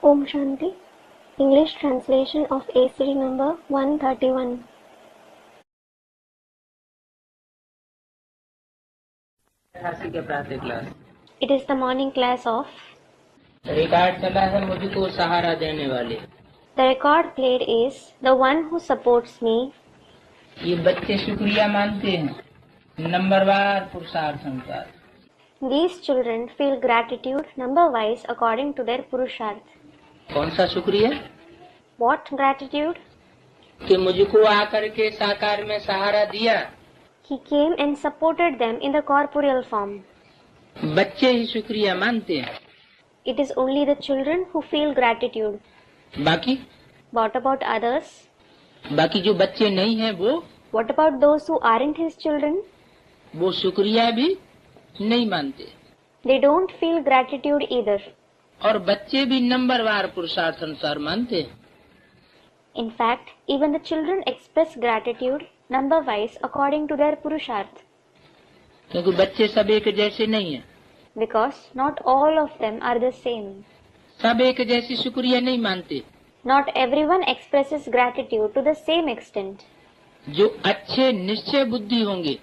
Om Shanti. English translation of ACD number 131. It is the morning class of. Record चला है मुझको सहारा देने वाले. The record played is the one who supports me. ये बच्चे शुक्रिया मानते हैं नंबरवार पुरुषार्थ अनुसार. These children feel gratitude number wise according to their purusharth. कौन सा शुक्रिया? What gratitude? कि मुझको आकर के साकार में सहारा दिया. He came and supported them in the corporeal form. बच्चे ही शुक्रिया मानते हैं. It is only the children who feel gratitude. बाकी? What about others? बाकी जो बच्चे नहीं हैं वो? What about those who aren't his children? वो शुक्रिया भी नहीं मानते. They don't feel gratitude either. और बच्चे भी नंबरवार पुरुषार्थ अनुसार मानते हैं. In fact, even the children express gratitude number wise according to their purusharth. क्योंकि बच्चे सब एक जैसे नहीं हैं. Because not all of them are the same. सब एक जैसी शुक्रिया नहीं मानते. Not everyone expresses gratitude to the same extent. जो अच्छे निश्चय बुद्धि होंगे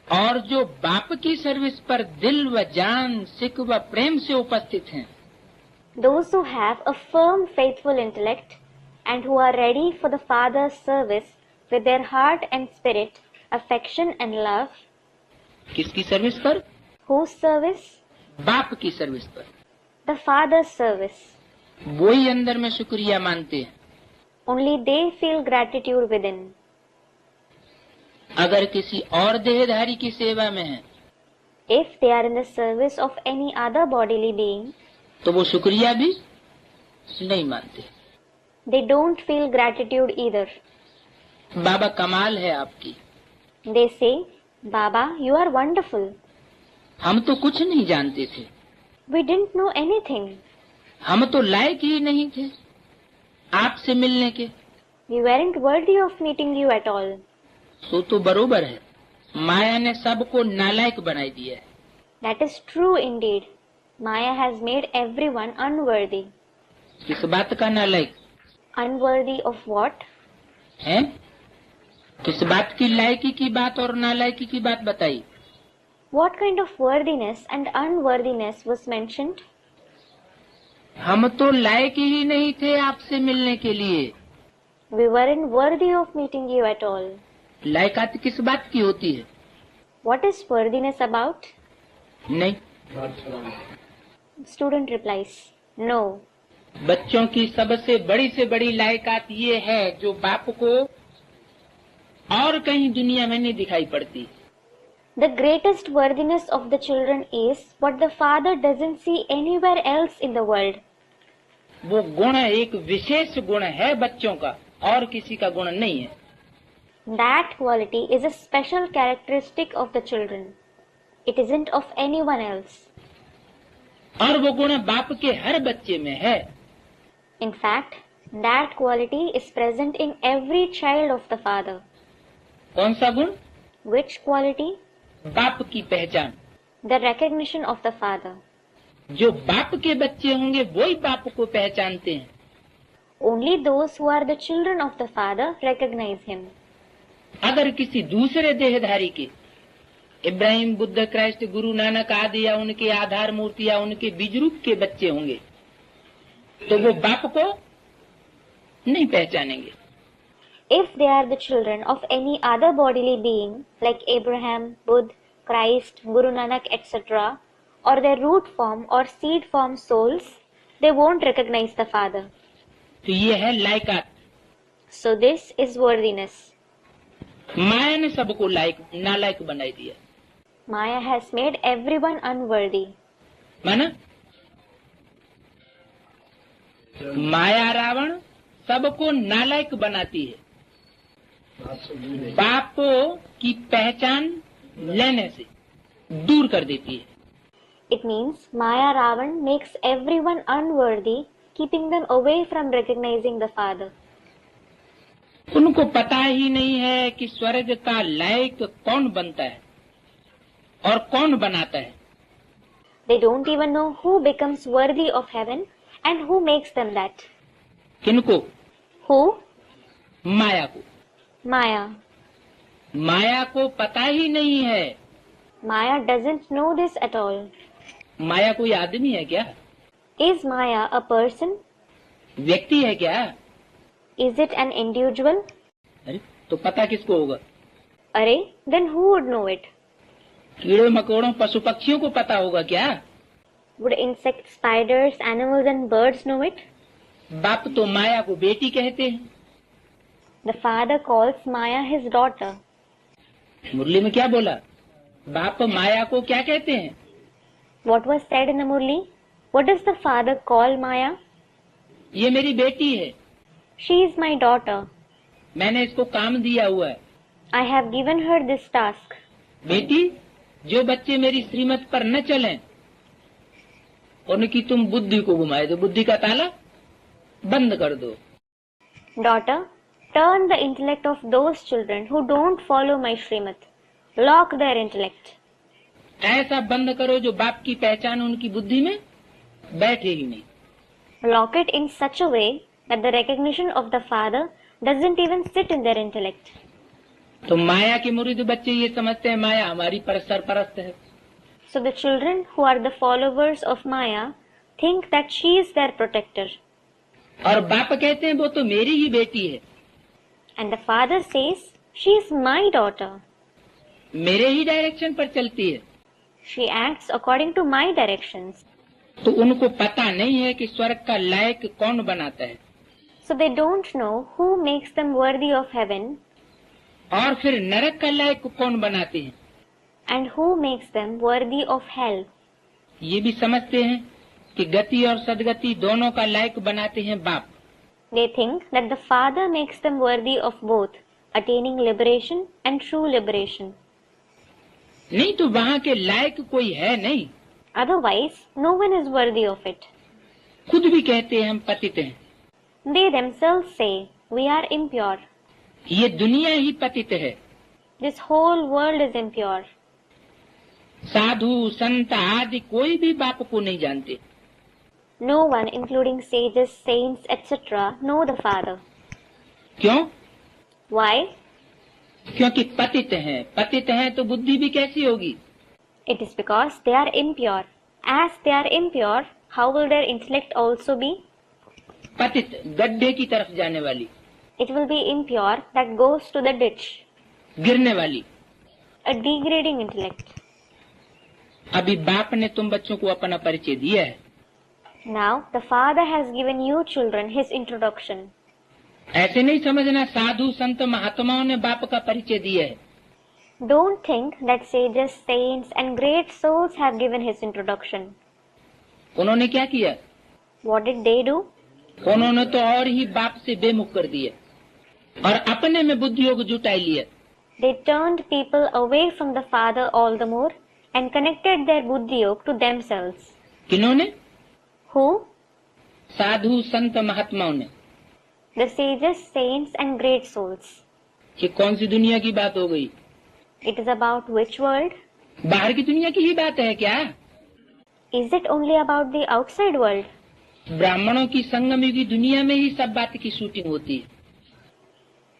और जो बाप की सर्विस पर दिल व जान सिक व प्रेम से उपस्थित हैं. Those who have a firm faithful intellect and who are ready for the Father's service with their heart and spirit, affection and love. किसकी सर्विस पर? Whose service? बाप की सर्विस पर. The Father's service. वो ही अंदर में शुक्रिया मानते हैं. Only they feel gratitude within. अगर किसी और देहधारी की सेवा में है If they are in the service of any other bodily being, तो वो शुक्रिया भी नहीं मानते. they don't feel gratitude either. बाबा कमाल है आपकी. They say, Baba, you are wonderful. हम तो कुछ नहीं जानते थे. We didn't know anything. हम तो लायक ही नहीं थे आपसे मिलने के. We weren't worthy of meeting you at all. सो तो बरोबर है. माया ने सबको नालायक बना दिया है. That is true indeed. Maya has made everyone unworthy. किस बात का नालायक? Unworthy of what? हैं? किस बात की लायकी की बात और नालायकी की बात बताई? What kind of worthiness and unworthiness was mentioned? हम तो लायक ही नहीं थे आपसे मिलने के लिए. We weren't worthy of meeting you at all. लायकात किस बात की होती है? What is worthiness about? नहीं. Student replies, No. बच्चों की सबसे बड़ी से बड़ी लायकात ये है जो बाप को और कहीं दुनिया में नहीं दिखाई पड़ती. The greatest worthiness of the children is what the Father doesn't see anywhere else in the world. वो गुण एक विशेष गुण है बच्चों का और किसी का गुण नहीं है. That quality is a special characteristic of the children. It isn't of anyone else. और वो गुण बाप के हर बच्चे में है. In fact, that quality is present in every child of the Father. कौन सा गुण? Which quality? बाप की पहचान. The recognition of the Father. जो बाप के बच्चे होंगे वही बाप को पहचानते हैं. Only those who are the children of the Father recognize Him. अगर किसी दूसरे देहधारी के इब्राहिम, बुद्ध, क्राइस्ट, गुरु नानक आदि या उनके आधार मूर्ति या उनके बीज रूप के बच्चे होंगे तो वो बाप को नहीं पहचानेंगे. If they are the children of any other bodily being like Abraham, Buddha, Christ, Guru Nanak, etc., or their root form or seed form souls, they won't recognize the Father. तो ये है लायकात. So this is worthiness. माया ने सबको नालायक बनाई दिया. Maya has made everyone unworthy. माना माया रावण सबको नालायक बनाती है बाप की पहचान लेने से दूर कर देती है. It means Maya Ravan makes everyone unworthy, keeping them away from recognizing the Father. उनको पता ही नहीं है कि स्वर्ग का लायक कौन बनता है और कौन बनाता है. They don't even know who becomes worthy of heaven and who makes them that. किनको? Who? माया को। Maya. माया को पता ही नहीं है। Maya doesn't know this at all. माया कोई आदमी है क्या? Is Maya a person? व्यक्ति है क्या? Is it an individual? अरे तो पता किसको होगा? Arey, then who would know it? कीड़े मकोड़ों पशु पक्षियों को पता होगा क्या? Would insects, spiders, animals and birds know it? बाप तो माया को बेटी कहते हैं। The father calls Maya his daughter. मुरली में क्या बोला? बाप माया को क्या कहते हैं? What was said in the Murli? What does the father call Maya? ये मेरी बेटी है। She is my daughter. मैंने इसको काम दिया हुआ है। I have given her this task. बेटी, जो बच्चे मेरी श्रीमत पर न चलें, उनकी तुम बुद्धि को घुमाए दो, बुद्धि का ताला बंद कर दो। Daughter, turn the intellect of those children who don't follow my Srimat. Lock their intellect. ऐसा बंद करो जो बाप की पहचान उनकी बुद्धि में बैठे ही नहीं। Lock it in such a way that the recognition of the father doesn't even sit in their intellect. तो माया के मुरीद बच्चे ये समझते हैं माया हमारी सरपरस्त है। So the children who are the followers of Maya think that she is their protector. और बाप कहते हैं वो तो मेरी ही बेटी है। And the father says, she is my daughter. मेरे ही डायरेक्शन पर चलती है। She acts according to my directions. तो उनको पता नहीं है कि स्वर्ग का लायक कौन बनाता है। So they don't know who makes them worthy of heaven और फिर नरक का लायक कौन बनाते हैं। and who makes them worthy of hell. ये भी समझते हैं कि गति और सदगति दोनों का लायक बनाते हैं बाप। They think that the father makes them worthy of both, attaining liberation and true liberation. नहीं तो वहाँ के लायक कोई है नहीं। Otherwise, no one is worthy of it. खुद भी कहते हैं हम पतित हैं। They themselves say, we are impure. ये दुनिया ही पतित है। This whole world is impure. साधु संत आदि कोई भी बाप को नहीं जानते। No one, including sages, saints, etc., know the Father. क्यों? Why? क्योंकि पतित हैं। पतित हैं तो बुद्धि भी कैसी होगी? It is because they are impure. As they are impure, how will their intellect also be? पतित गड्ढे की तरफ जाने वाली, It will be impure that goes to the ditch. गिरने वाली। A degrading intellect. अभी बाप ने तुम बच्चों को अपना परिचय दिया है। Now, the Father has given you children his introduction. ऐसे नहीं समझना साधु संत महात्माओं ने बाप का परिचय दिया है। Don't think that sages, saints and great souls have given his introduction. उन्होंने क्या किया? What did they do? उन्होंने तो और ही बाप से बेमुख कर दिया और अपने में बुद्धियों को जुटाई लिया। They turned people away from the Father all the more and connected their buddhiyog to themselves. किन्होंने? Who? साधु संत महात्माओं ने। The sages, saints and great souls. ये कौन सी दुनिया की बात हो गई? It is about which world? बाहर की दुनिया की ही बात है क्या? Is it only about the outside world? ब्राह्मणों की संगम की दुनिया में ही सब बात की शूटिंग होती है।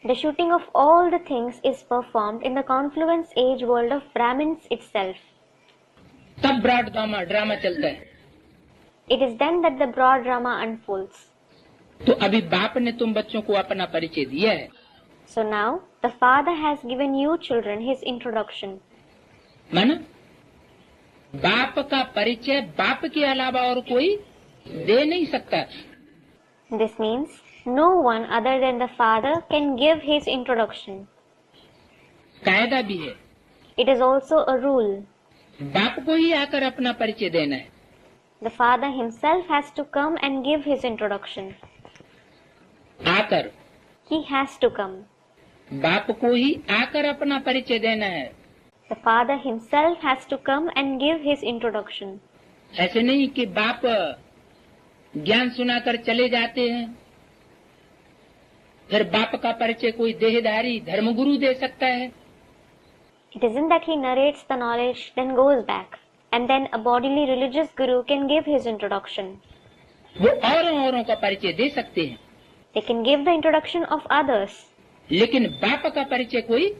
The shooting of all the things is performed in the confluence age world of Brahmins itself. तब ब्रॉड ड्रामा चलता है। It is then that the broad drama unfolds. तो अभी बाप ने तुम बच्चों को अपना परिचय दिया है। So now, the Father has given you children his introduction. माना बाप का परिचय बाप के अलावा और कोई दे नहीं सकता। This means no one other than the Father can give his introduction. कायदा भी है। It is also a rule. बाप को ही आकर अपना परिचय देना है। The Father himself has to come and give his introduction. आकर He has to come. बाप को ही आकर अपना परिचय देना है। The Father himself has to come and give his introduction. ऐसे नहीं कि बाप ज्ञान सुनाकर चले जाते हैं, फिर बाप का परिचय कोई देहधारी धर्मगुरु दे सकता है। It isn't that he narrates the knowledge then goes back. and then a bodily religious guru can give his introduction. वो औरों का परिचय दे सकते हैं, They can give the introduction of others, लेकिन बाप का परिचय कोई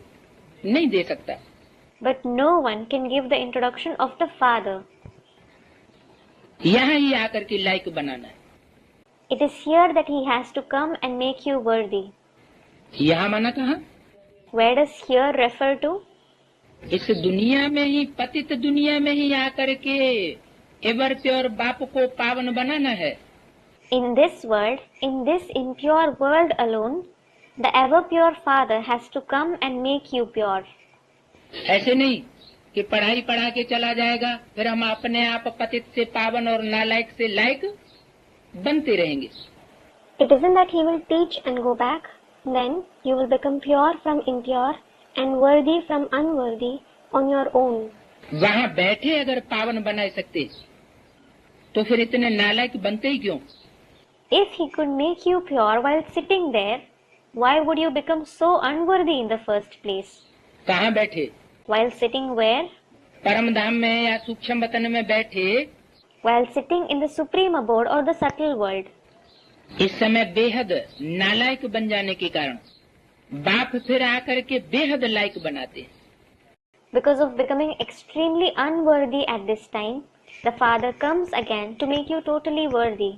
नहीं दे सकता। but no one can give the introduction of the Father. यहाँ ही आकर के लायक बनाना है। It is here that he has to come and make you worthy. यहाँ माना कहाँ? Where does here refer to? इस दुनिया में ही, पतित दुनिया में ही आकर के एवर प्योर बाप को पावन बनाना है। In this world, in this impure world alone, the ever pure Father has to come and make you pure. ऐसे नहीं कि पढ़ाई पढ़ा के चला जाएगा, फिर हम अपने आप पतित से पावन और नालायक से लायक बनते रहेंगे। It isn't that he will teach and go back, then you will become pure from impure and worthy from unworthy on your own. वहाँ बैठे अगर पावन बना सकते तो फिर इतने नालायक बनते ही क्यों? If he could make you pure while sitting there, why would you become so unworthy in the first place? कहाँ बैठे? While sitting where? परम धाम में या सूक्ष्म वतन में बैठे। While sitting in the supreme abode or the subtle world. इस समय बेहद नालायक बन जाने के कारण बाप फिर आकर के बेहद लायक बनाते। Because of becoming extremely unworthy at this time, the Father comes again to make you totally worthy.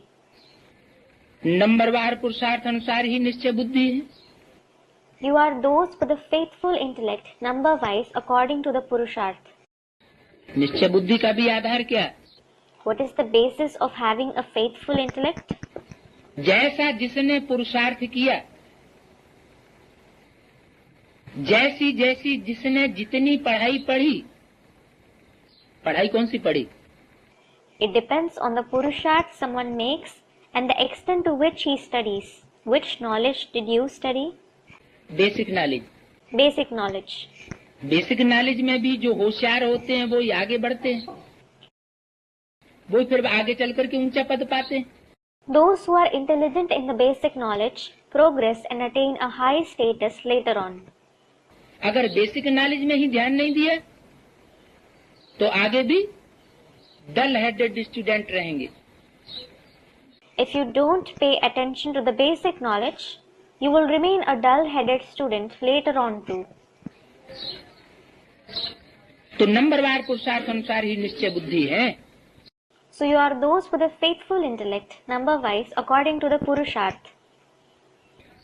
नंबरवार पुरुषार्थ अनुसार ही निश्चय बुद्धि है। You are those for the faithful intellect, number wise according to the Purusharth. निश्चय बुद्धि का भी आधार क्या है? What is the basis of having a faithful intellect? जैसा जिसने पुरुषार्थ किया, जैसी जैसी जिसने जितनी पढ़ाई पढ़ी, पढ़ाई कौन सी पढ़ी? It depends on the Purusharth someone makes and the extent to which he studies. Which knowledge did you study? Basic knowledge. Basic knowledge. Basic knowledge में भी जो होशियार होते हैं वो ही आगे बढ़ते हैं, वो फिर आगे चल करके ऊंचा पद पाते हैं। Those who are intelligent in the basic knowledge progress and attain a high status later on. अगर बेसिक नॉलेज में ही ध्यान नहीं दिया तो आगे भी डल हेडेड स्टूडेंट रहेंगे। If you don't pay attention to the basic knowledge, you will remain a dull-headed student later on too. तो नंबरवार पुरुषार्थ अनुसार ही निश्चय बुद्धि है। So you are those with a faithful intellect, number-wise according to the Purusharth.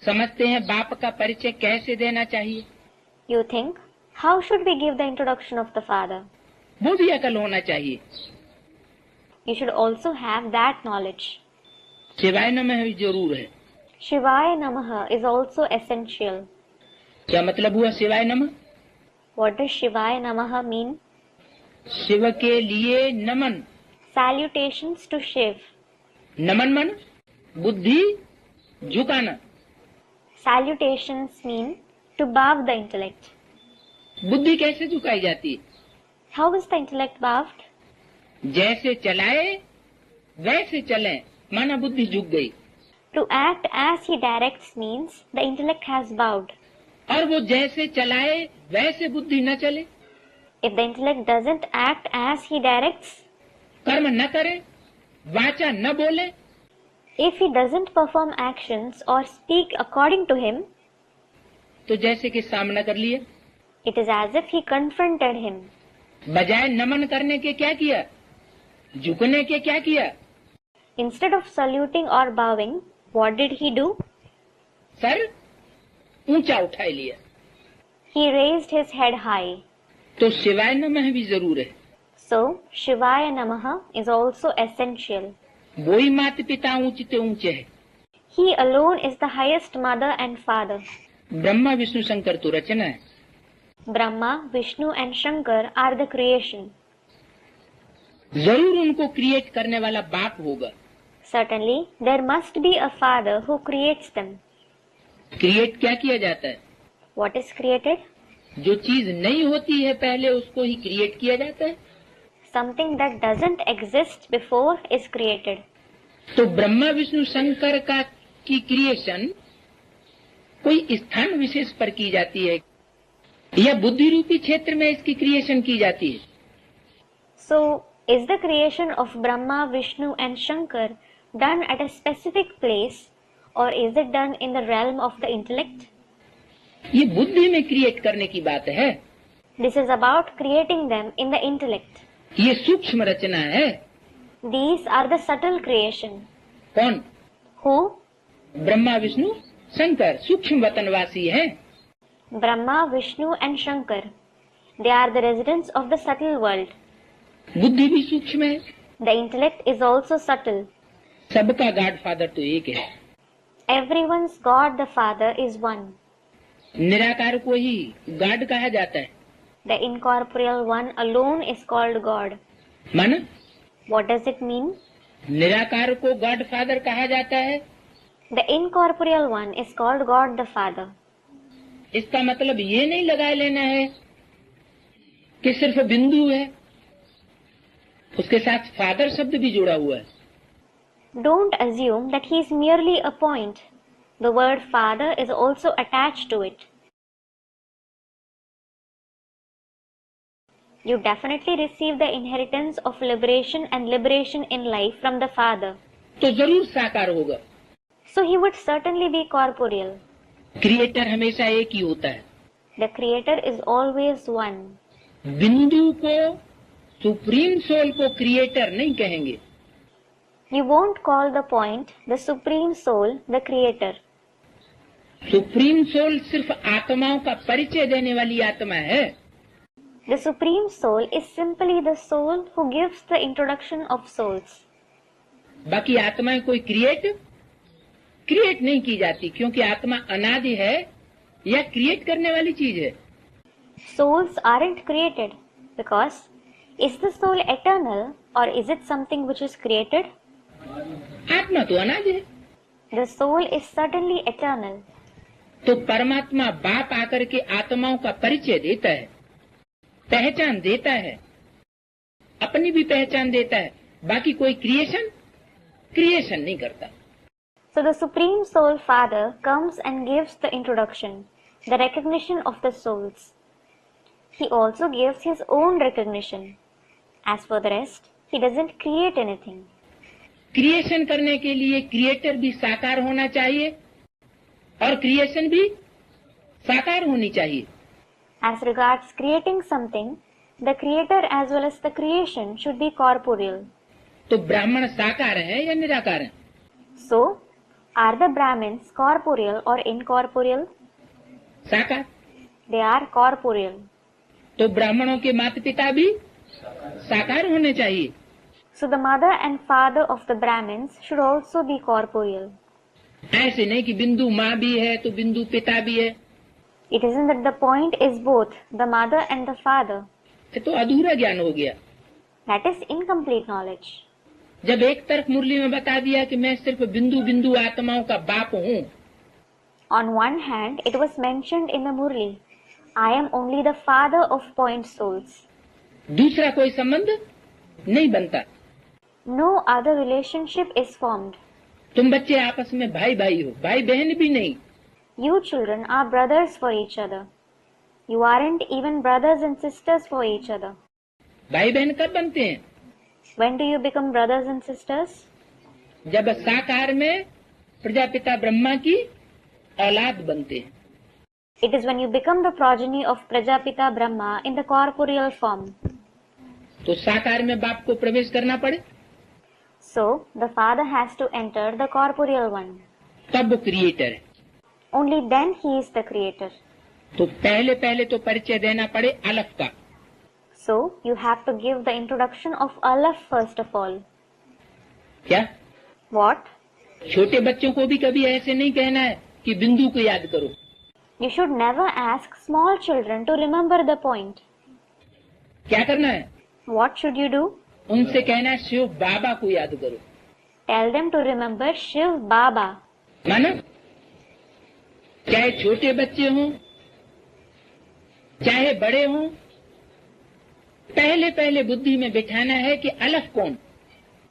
समझते हैं बाप का परिचय कैसे देना चाहिए? You think, how should we give the introduction of the Father? वो भी अकल होना चाहिए। You should also have that knowledge. शिवाय नमः भी जरूर है। Shivaya Namaha is also essential. क्या मतलब हुआ शिवाय नमः? What does Shivaya Namaha mean? Shiv के लिए नमन। Salutations to Shiv. नमन मन बुद्धि झुकाना। Salutations mean to bow the intellect. बुद्धि कैसे झुकाई जाती है? How is the intellect bowed? जैसे चलाए वैसे चले, माना बुद्धि झुक गई। To act as he directs means the intellect has bowed. और वो जैसे चलाए वैसे बुद्धि न चले। If the intellect doesn't act as he directs, कर्म न करे, वाचा न बोले, if he doesn't perform actions or speak according to him, तो जैसे कि सामना कर लिया। it is as if he confronted him. बजाय नमन करने के क्या किया, झुकने के क्या किया? Instead of saluting or bowing, what did he do? Sir ऊंचा उठा लिया। He raised his head high. तो शिवाय नमः भी जरूर है। So, Shivaya Namaha is also essential. वो ही माता पिता ऊंचे ऊंचे है। He alone is the highest mother and father. Brahma Vishnu Shankar तो रचना है। Brahma, Vishnu and Shankar are the creation. जरूर उनको क्रिएट करने वाला बाप होगा। Certainly, there must be a father who creates them. Create क्या किया जाता है? What is created? जो चीज नहीं होती है पहले उसको ही क्रिएट किया जाता है। Something that doesn't exist before is created. तो ब्रह्मा विष्णु शंकर का की क्रिएशन कोई स्थान विशेष पर की जाती है या बुद्धि रूपी क्षेत्र में इसकी क्रिएशन की जाती है? So, is the creation of Brahma, Vishnu and Shankar done at a specific place, or is it done in the realm of the intellect? ये बुद्धि में क्रिएट करने की बात है। This is about creating them in the intellect. ये सूक्ष्म रचना है। These are the subtle creation. कौन? Who? ब्रह्मा विष्णु शंकर सूक्ष्म वतनवासी हैं। Brahma, Vishnu and Shankar. They are the residents of the subtle world. बुद्धि भी सूक्ष्म है। The intellect is also subtle. सबका गॉड फादर तो एक है। Everyone's God the Father is one. निराकार को ही गॉड कहा जाता है। The incorporeal one alone is called God. माना? What does it mean? निराकार को गॉड फादर कहा जाता है। The incorporeal one is called God the Father. इसका मतलब ये नहीं लगा लेना है कि सिर्फ बिंदु है, उसके साथ फादर शब्द भी जुड़ा हुआ है। Don't assume that he is merely a point. The word Father is also attached to it. You definitely receive the inheritance of liberation and liberation in life from the Father. तो जरूर साकार होगा। So he would certainly be corporeal. Creator हमेशा एक ही होता है। The Creator is always one. बिंदु को, सुप्रीम सोल को क्रिएटर नहीं कहेंगे। You won't call the point, the Supreme Soul, the Creator. Supreme soul सिर्फ आत्माओं का परिचय देने वाली आत्मा है। The Supreme Soul is simply the soul who gives the introduction of souls. बाकी आत्माएं कोई क्रिएट नहीं की जाती, क्योंकि आत्मा अनादि है या क्रिएट करने वाली चीज है। Souls aren't created because is the soul eternal or is it something which is created? आत्मा तो अनादि है। The soul is certainly eternal. तो परमात्मा बाप आकर के आत्माओं का परिचय देता है, पहचान देता है, अपनी भी पहचान देता है। बाकी कोई क्रिएशन नहीं करता। So the Supreme Soul Father comes and gives the introduction, the recognition of the souls. He also gives his own recognition. As for the rest, he doesn't create anything. Creation करने के लिए creator भी साकार होना चाहिए और creation भी साकार होनी चाहिए। As regards creating something, the creator as well as the creation should be corporeal. तो ब्राह्मण साकार है या निराकार है? So, are the Brahmins corporeal or incorporeal? साकार। They are corporeal. तो ब्राह्मणों के माता पिता भी साकार होने चाहिए। So the mother and father of the Brahmins should also be corporeal. ऐसे नहीं कि बिंदु माँ भी है तो बिंदु पिता भी है। It isn't that the point is both the mother and the father. ये तो अधूरा ज्ञान हो गया। That is incomplete knowledge. जब एक तरफ मुरली में बता दिया कि मैं सिर्फ बिंदु बिंदु आत्माओं का बाप हूँ। On one hand, it was mentioned in the Murli, I am only the father of point souls. दूसरा कोई संबंध नहीं बनता। No other relationship is formed. तुम बच्चे आपस में भाई भाई हो, भाई बहन भी नहीं। You children are brothers for each other. You aren't even brothers and sisters for each other. भाई बहन कब बनते हैं? When do you become brothers and sisters? जब साकार में प्रजापिता ब्रह्मा की औलाद बनते हैं। It is when you become the progeny of Prajapita Brahma in the corporeal form. तो साकार में बाप को प्रवेश करना पड़े। So, the father has to enter the corporeal one. तब वो क्रिएटर है। Only then he is the creator. तो पहले तो परिचय देना पड़े अलफ का। So, you have to give the introduction of Aleph first of all. क्या? What? छोटे बच्चों को भी कभी ऐसे नहीं कहना है कि बिंदु को याद करो। You should never ask small children to remember the point. क्या करना है? What should you do? उनसे कहना है शिव बाबा को याद करो। Tell them to remember Shiv Baba. माना? चाहे छोटे बच्चे हों, चाहे बड़े हों, पहले बुद्धि में बिठाना है कि अलफ कौन।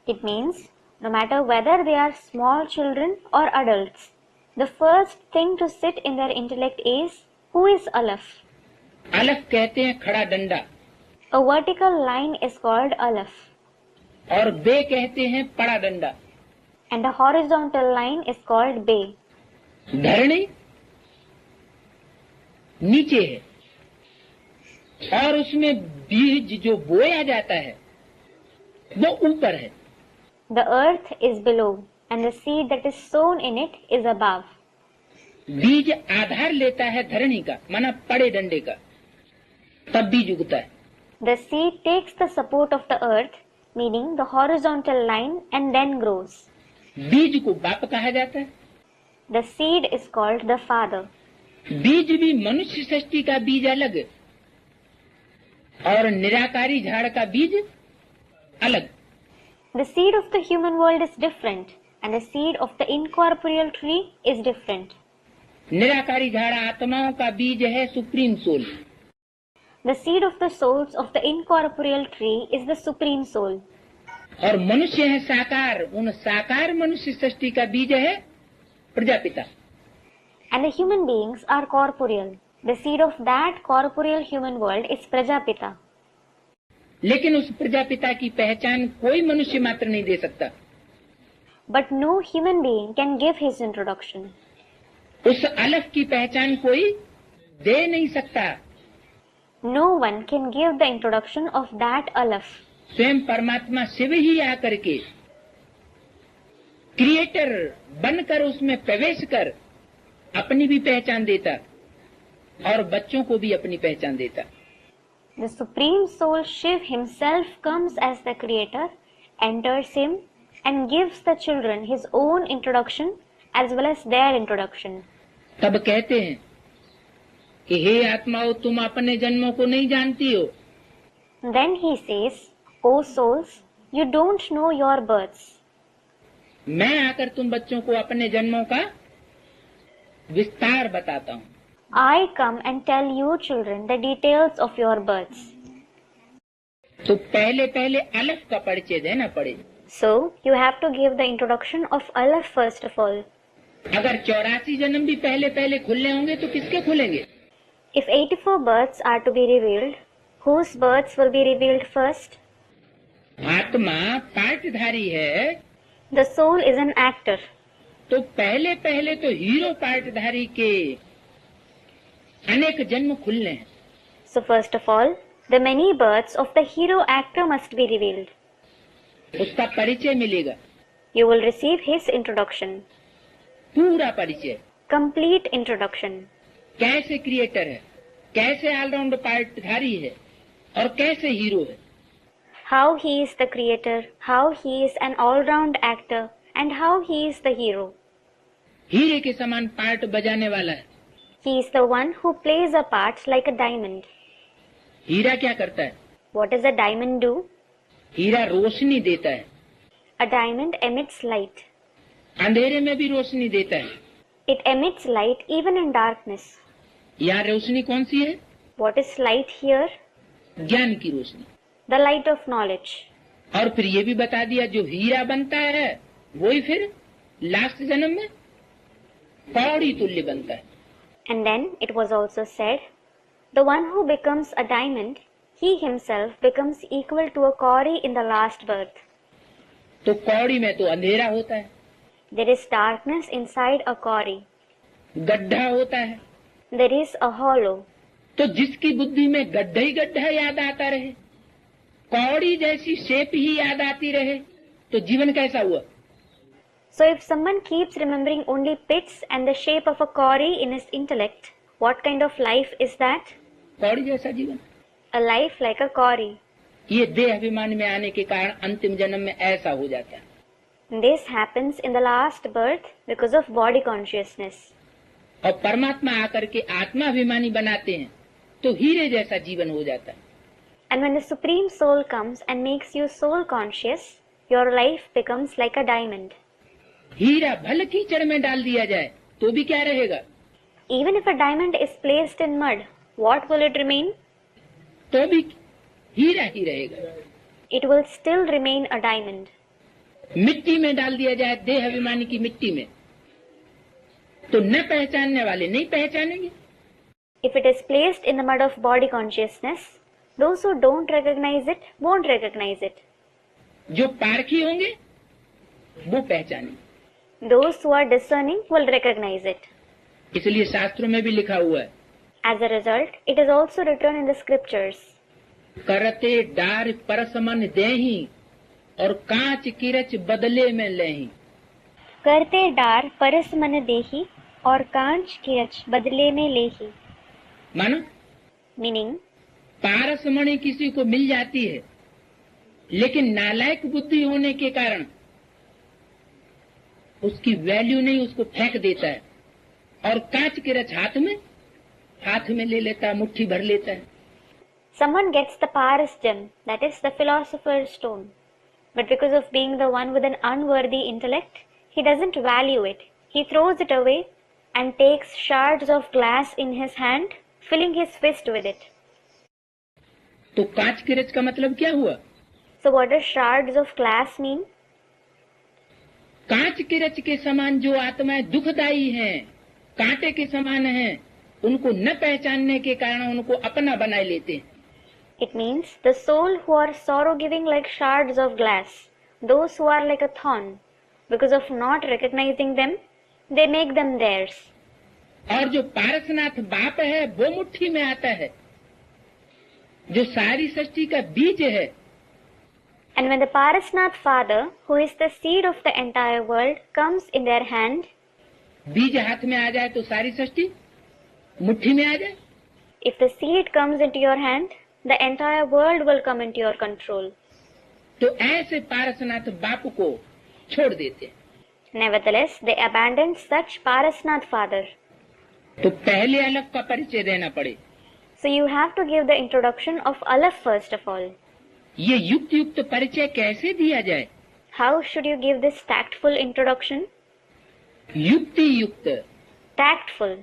It means, no matter whether they are small children or adults, the first thing to sit in their intellect is, who is Aleph? अलफ कहते हैं खड़ा डंडा। A vertical line is called alaf, और बे कहते हैं पड़ा डंडा। and a horizontal line is called bay. धरणी नीचे है और उसमें बीज जो बोया जाता है वो ऊपर है। The earth is below, and the seed that is sown in it is above. बीज आधार लेता है धरणी का, माना पड़े डंडे का, तब बीज उगता है। The seed takes the support of the earth, meaning the horizontal line, and then grows. बीज को बाप कहा जाता है। The seed is called the father. बीज भी मनुष्य सृष्टि का बीज अलग और निराकारी झाड़ का बीज अलग। The seed of the human world is different, and the seed of the incorporeal tree is different. निराकारी झाड़ आत्माओं का बीज है supreme soul. The seed of the souls of the incorporeal tree is the supreme soul. और मनुष्य है साकार, उन साकार मनुष्य सृष्टि का बीज है Prajapita. And the human beings are corporeal. The seed of that corporeal human world is Prajapita. लेकिन उस प्रजापिता की पहचान कोई मनुष्य मात्र नहीं दे सकता। But no human being can give his introduction. उस अलफ की पहचान कोई दे नहीं सकता। No one can give the introduction of that alaf. स्वयं परमात्मा शिव ही आकर के क्रिएटर बनकर उसमें प्रवेश कर अपनी भी पहचान देता और बच्चों को भी अपनी पहचान देता। The Supreme Soul Shiv himself comes as the creator, enters him, and gives the children his own introduction as well as their introduction. तब कहते हैं कि हे आत्माओं, तुम अपने जन्मों को नहीं जानती हो। Then he says, O souls, you don't know your births. मैं आकर तुम बच्चों को अपने जन्मों का विस्तार बताता हूँ। I come and tell you children the details of your births. तो पहले पहले अलफ का परिचय देना पड़े। So, you have to give the introduction of Alaf first of all. अगर 84 जन्म भी पहले पहले खुलने होंगे तो किसके खुलेंगे? If 84 births are to be revealed, whose births will be revealed first? आत्मा पार्टधारी है The soul is an actor. तो पहले पहले तो हीरो पार्टधारी के अनेक जन्म खुलने हैं। So first of all, the many births of the hero actor must be revealed. उसका परिचय मिलेगा, You will receive his introduction. पूरा परिचय, Complete introduction. कैसे क्रिएटर है, कैसे ऑलराउंड पार्टधारी है और कैसे हीरो है। How he is the creator, how he is an all-round actor, and how he is the hero. हीरे के समान पार्ट बजाने वाला है। He is the one who plays a part like a diamond. हीरा क्या करता है? What does a diamond do? हीरा रोशनी देता है, A diamond emits light. अंधेरे में भी रोशनी देता है। It emits light even in darkness. यहाँ रोशनी कौन सी है? What is light here? ज्ञान की रोशनी। The light of knowledge. और फिर ये भी बता दिया जो हीरा बनता है वही फिर लास्ट जन्म में कौड़ी तुल्य बनता है। And then it was also said, the one who becomes a diamond, he himself becomes equal to a kauri in the last birth. तो कौड़ी में तो अंधेरा होता है, There is darkness inside a kauri. गड्ढा होता है। There is a hollow. तो जिसकी बुद्धि में गड्ढा ही गड्ढा याद आता रहे, कौड़ी जैसी शेप ही याद आती रहे, तो जीवन कैसा हुआ? So if someone keeps remembering only pits and the shape of a kauri in his intellect, what kind of life is that? कौड़ी जैसा जीवन। A life like a kauri. ये देह अभिमान में आने के कारण अंतिम जन्म में ऐसा हो जाता है। This happens in the last birth because of body consciousness. और परमात्मा आकर के आत्मा अभिमानी बनाते हैं तो हीरे जैसा जीवन हो जाता है। And when the Supreme Soul comes and makes you soul conscious, your life becomes like a diamond. हीरा भल कीचड़ में डाल दिया जाए तो भी क्या रहेगा? Even if a diamond is placed in mud, what will it remain? तो भी हीरा ही रहेगा। It will still remain a diamond. मिट्टी में डाल दिया जाए, देह अभिमानी की मिट्टी में, तो न पहचानने वाले नहीं पहचानेंगे। If it is placed in the mud of body consciousness, Those who don't recognize it won't recognize it. जो पारखी होंगे वो पहचानेंगे। Those who are discerning will recognize it. इसलिए शास्त्रों में भी लिखा हुआ है, As a result, it is also written in the scriptures. करते डार परसमन देही और कांच किरच बदले में लेही। करते डार परस मन देही और कांच किरच बदले में लेही। मानो Meaning, पारसमणि किसी को मिल जाती है, लेकिन नालायक बुद्धि होने के कारण उसकी वैल्यू नहीं, उसको फेंक देता है। और कांच किरच हाथ में ले लेता है, मुट्ठी भर लेता है। someone gets the Paras gem, that is the philosopher's stone, but because of being the one with an unworthy intellect, he doesn't value it. He throws it away and takes shards of glass in his hand, filling his fist with it. तो कांच किरच का मतलब क्या हुआ? So what does shards of glass mean? कांच किरच के समान जो आत्माएं दुखदायी हैं, कांटे के समान हैं, उनको न पहचानने के कारण उनको अपना बनाए लेते हैं। It means the soul who are sorrow-giving like shards of glass, those who are like a thorn, because of not recognizing them, they make them theirs. और जो पारसनाथ बाप है वो मुट्ठी में आता है, जो सारी सृष्टि का बीज है। And when the Parasnath Father, who is the seed of the entire world, comes in their hand, बीज हाथ में आ जाए तो सारी सृष्टि मुट्ठी में आ जाए। if the seed comes into your hand, the entire world will come into your control. तो ऐसे पारसनाथ बाप को छोड़ देते हैं। Nevertheless, they abandoned such Parasnath Father. तो पहले अलग का परिचय देना पड़े। So you have to give the introduction of Aleph first of all. ये युक्त परिचय कैसे दिया जाए? How should you give this tactful introduction? युक्त Tactful.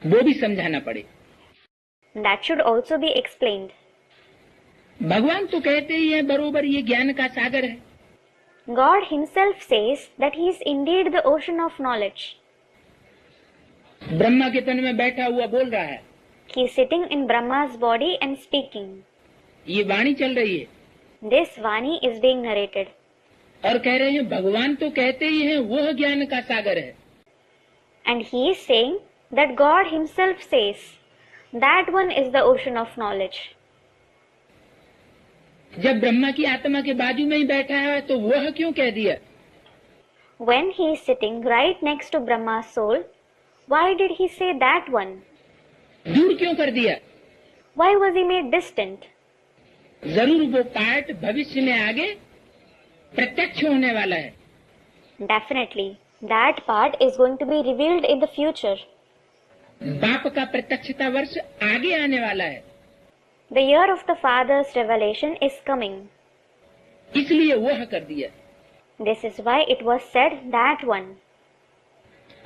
वो भी समझाना पड़े। That should also be explained. भगवान तो कहते ही है बरोबर ये ज्ञान का सागर है। God himself says that he is indeed the ocean of knowledge. Brahma के तन में बैठा हुआ बोल रहा है। He is sitting in Brahma's body and speaking. ये वाणी चल रही है। This Vani is being narrated. और कह रहे हैं भगवान तो कहते ही हैं वह ज्ञान का सागर है। And he is saying that God himself says that one is the ocean of knowledge. जब ब्रह्मा की आत्मा के बाजू में ही बैठा है तो वह क्यों कह दिया? When he is sitting right next to Brahma's soul, why did he say that one? दूर क्यों कर दिया? Why was he made distant? जरूर वो पार्ट भविष्य में आगे प्रत्यक्ष होने वाला है। Definitely, that part is going to be revealed in the future. बाप का प्रत्यक्षता वर्ष आगे आने वाला है। The year of the Father's revelation is coming. इसलिए वह कर दिया। This is why it was said that one.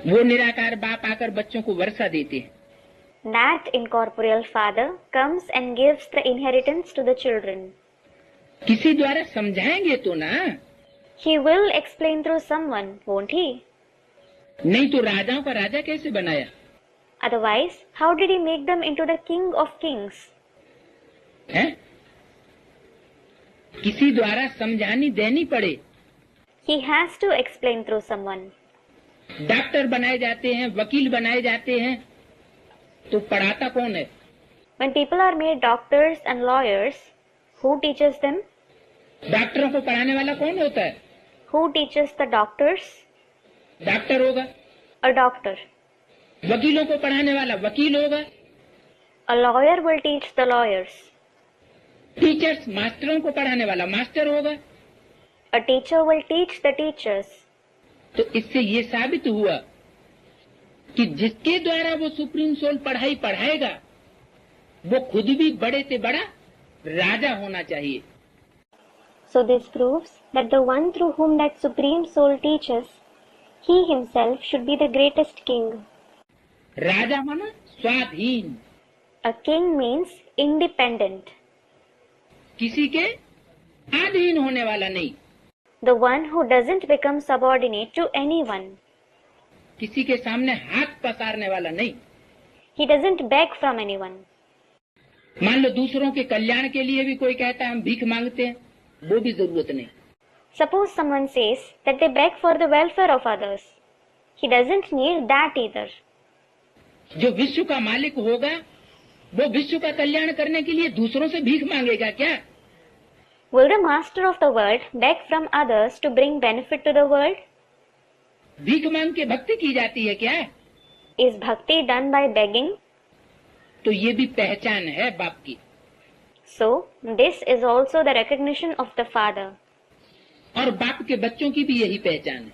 वो निराकार बाप आकर बच्चों को वर्षा देते हैं। That incorporeal Father comes and gives the inheritance to the children. किसी द्वारा समझाएंगे तो ना? He will explain through someone, won't he? नहीं तो राजाओं का राजा कैसे बनाया? Otherwise, how did he make them into the king of kings? है? किसी द्वारा समझानी देनी पड़े। He has to explain through someone. Doctor बनाए जाते हैं, वकील बनाए जाते हैं, तो पढ़ाता कौन है? When people are made doctors and lawyers, who teaches them? डॉक्टरों को पढ़ाने वाला कौन होता है? Who teaches the doctors? Doctor होगा। A doctor. वकीलों को पढ़ाने वाला वकील होगा। A lawyer will teach the lawyers. Teachers मास्टरों को पढ़ाने वाला मास्टर होगा। A teacher will teach the teachers. तो इससे ये साबित हुआ कि जिसके द्वारा वो सुप्रीम सोल पढ़ाई पढ़ाएगा वो खुद भी बड़े से बड़ा राजा होना चाहिए। So this proves that the one through whom that supreme soul teaches, he himself should be the greatest king. राजा माना स्वाधीन। A king means independent. किसी के अधीन होने वाला नहीं। The one who doesn't become subordinate to anyone. किसी के सामने हाथ पसारने वाला नहीं। He doesn't beg from anyone. मान लो दूसरों के कल्याण के लिए भी कोई कहता है हम भीख मांगते हैं, वो भी जरूरत नहीं। Suppose someone says that they beg for the welfare of others. He doesn't need that either. जो विश्व का मालिक होगा वो विश्व का कल्याण करने के लिए दूसरों से भीख मांगेगा क्या? Will the master of the world beg from others to bring benefit to the world? भीख मांग के भक्ति की जाती है क्या? Is bhakti done by begging? तो ये भी पहचान है बाप की। So, this is also the recognition of the father. और बाप के बच्चों की भी यही पहचान है।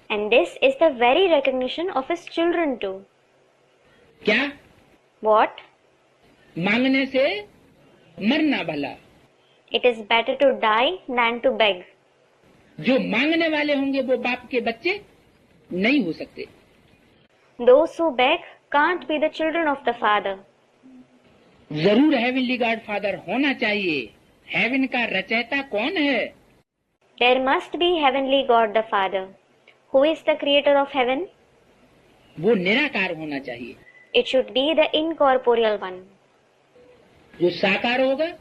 And this is the very recognition of his children too. क्या? What? मांगने से मरना भला। It is better to die than to beg. जो मांगने वाले होंगे वो बाप के बच्चे नहीं हो सकते। Those who beg can't be the children of the father. जरूर हेवनली गॉड फादर होना चाहिए। हेवन का रचयिता कौन है? There must be heavenly God the Father. Who is the creator of heaven? वो निराकार होना चाहिए। It should be the incorporeal one. जो साकार होगा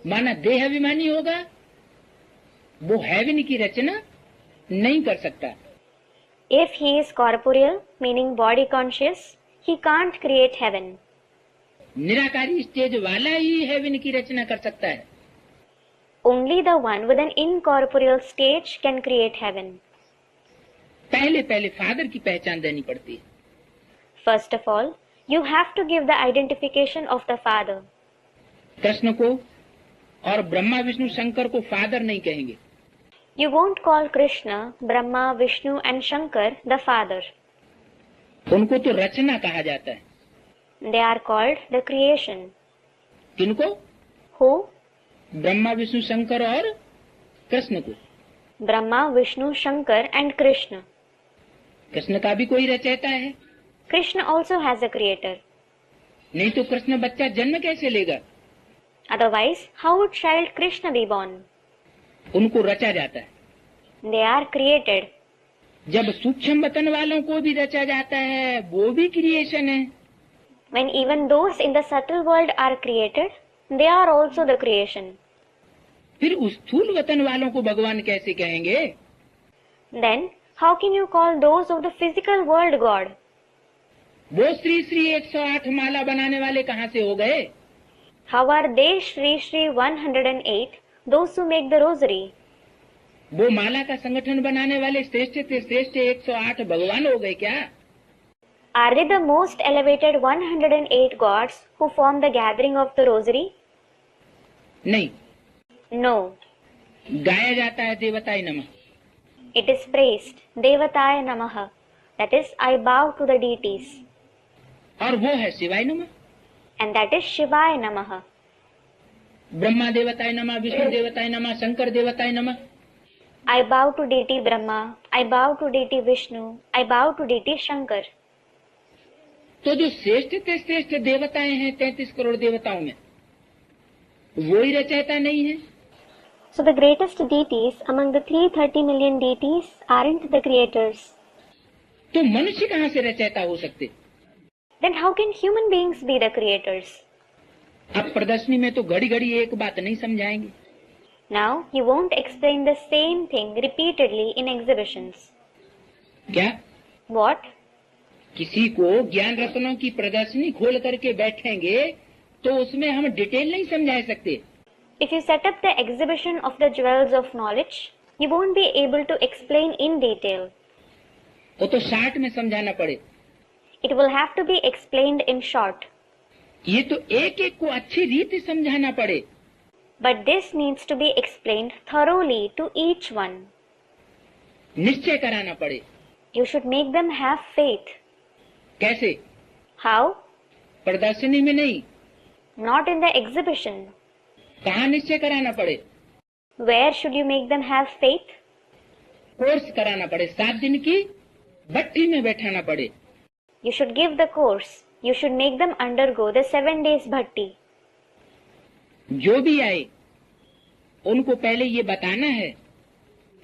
माना देह अभिमानी होगा वो हेवन की रचना नहीं कर सकता। If he is corporeal, meaning body conscious, he can't create heaven. निराकारी स्टेज वाला ही हेवन की रचना कर सकता है। Only the one with an incorporeal stage can create heaven. पहले पहले फादर की पहचान देनी पड़ती है। First of all, you have to give the identification of the father. Krishna को और ब्रह्मा विष्णु शंकर को फादर नहीं कहेंगे। You won't call Krishna, Brahma, Vishnu and Shankar the father. उनको तो रचना कहा जाता है। They are called the creation. किनको? Who? ब्रह्मा विष्णु शंकर और कृष्ण को। Brahma, Vishnu, Shankar and Krishna. Krishna का भी कोई रचयिता है। Krishna also has a creator. नहीं तो कृष्ण बच्चा जन्म कैसे लेगा? Otherwise, how would child Krishna be born? उनको रचा जाता है। They are created. जब सूक्ष्म वतन वालों को भी रचा जाता है वो भी क्रिएशन है। When even those in the subtle world are created, they are also the creation. फिर उस स्थूल वतन वालों को भगवान कैसे कहेंगे? Then, how can you call those of the physical world God? वो श्री श्री 108 माला बनाने वाले कहाँ से हो गए? How are they Shri Shri 108, those who make the rosary? वो माला का संगठन बनाने वाले श्रेष्ठ से श्रेष्ठ 108 भगवान हो गए क्या? Are they the most elevated 108 gods who form the gathering of the rosary? नहीं। No. गाया जाता है देवताय नमः। It is praised, Devataya Namaha. That is, I bow to the deities. और वो है शिवाय नमः। And that is Shivaya Namaha. Brahma देवताय नमः, विष्णु देवताय नमः, शंकर देवताय नमः। I bow to deity Brahma. I bow to deity Vishnu. I bow to deity Shankar. तो जो श्रेष्ठ से श्रेष्ठ देवताएं हैं 33 करोड़ देवताओं में वो ही रचयिता नहीं है। So the greatest deities among the 330 million deities aren't the creators. तो मनुष्य कहाँ से रचयिता हो सकते? Then how can human beings be the creators? अब प्रदर्शनी में तो घड़ी घड़ी एक बात नहीं समझाएंगे। Now you won't explain the same thing repeatedly in exhibitions. क्या? What? किसी को ज्ञान रत्नों की प्रदर्शनी खोल करके बैठेंगे तो उसमें हम डिटेल नहीं समझा सकते। If you set up the exhibition of the jewels of knowledge, you won't be able to explain in detail. वो तो शार्ट में समझाना पड़े। It will have to be explained in short. ये तो एक एक को अच्छी रीति समझाना पड़े। But this needs to be explained thoroughly to each one. निश्चय कराना पड़े। You should make them have faith. कैसे? How? प्रदर्शनी में नहीं। Not in the exhibition. कहाँ निश्चय कराना पड़े? Where should you make them have faith? Course कराना पड़े। 7 दिन की भट्टी में बैठाना पड़े। You should give the course. You should make them undergo the 7 days bhakti. जो भी आए उनको पहले ये बताना है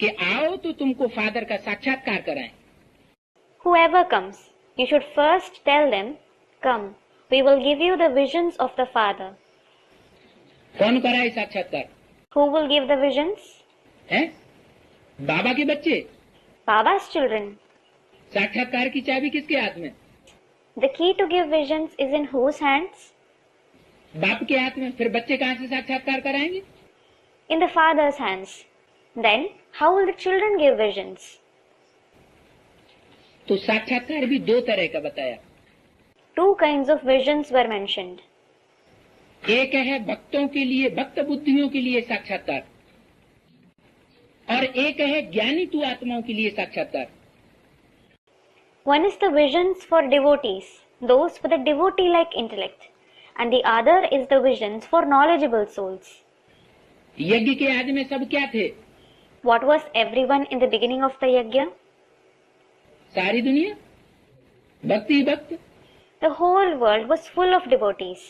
कि आओ तो तुमको फादर का साक्षात्कार कराएं। Whoever comes, you should first tell them, come, We will give you the visions of the Father. कौन कराए साक्षात्कार? Who will give the visions? हैं? बाबा के बच्चे? Baba's children. साक्षात्कार की चाबी किसके हाथ में? The key to give visions is in whose hands? बाप के हाथ में। फिर बच्चे कहाँ से साक्षात्कार कराएंगे? In the Father's hands. Then, how will the children give visions? तो साक्षात्कार भी दो तरह का बताया। Two kinds of visions were mentioned. एक है भक्तों के लिए, भक्त बुद्धियों के लिए साक्षात्कार, और एक है ज्ञानी तु आत्माओं के लिए साक्षात्कार। One is the visions for devotees, those with a devotee-like intellect, and the other is the visions for knowledgeable souls. यज्ञ के आदि में सब क्या थे? What was everyone in the beginning of the yajna? सारी दुनिया भक्ति भक्त। The whole world was full of devotees.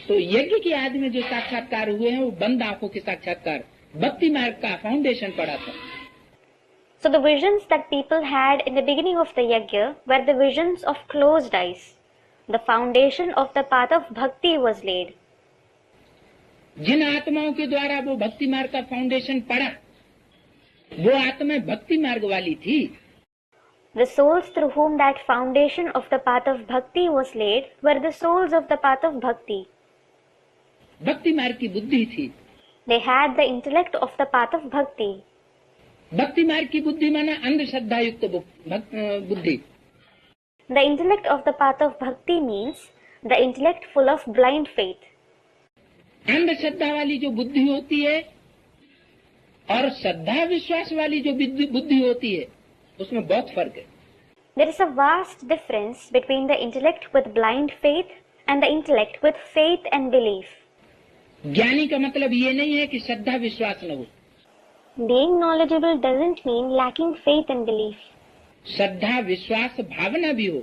तो यज्ञ के आदि में जो साक्षात्कार हुए हैं वो बंद आंखों के साक्षात्कार, भक्ति मार्ग का फाउंडेशन पड़ा था। So the visions that people had in the beginning of the yajna were the visions of closed eyes. The foundation of the path of bhakti was laid. जिन आत्माओं के द्वारा वो भक्ति मार्ग का फाउंडेशन पड़ा, वो आत्मा भक्ति मार्ग वाली थी। The souls through whom that foundation of the path of bhakti was laid were the souls of the path of bhakti. भक्ति मार्ग की बुद्धि थी। They had the intellect of the path of bhakti. भक्ति मार्ग की बुद्धि माना अंधश्रद्धा युक्त बुद्धि। The intellect of the path of bhakti means the intellect full of blind faith. अंधश्रद्धा वाली जो बुद्धि होती है और श्रद्धा विश्वास वाली जो बुद्धि होती है, उसमें बहुत फर्क है। There is a vast difference between the intellect with blind faith and the intellect with faith and belief. ज्ञानी का मतलब ये नहीं है कि श्रद्धा विश्वास न हो। Being knowledgeable doesn't mean lacking faith and belief. श्रद्धा विश्वास भावना भी हो।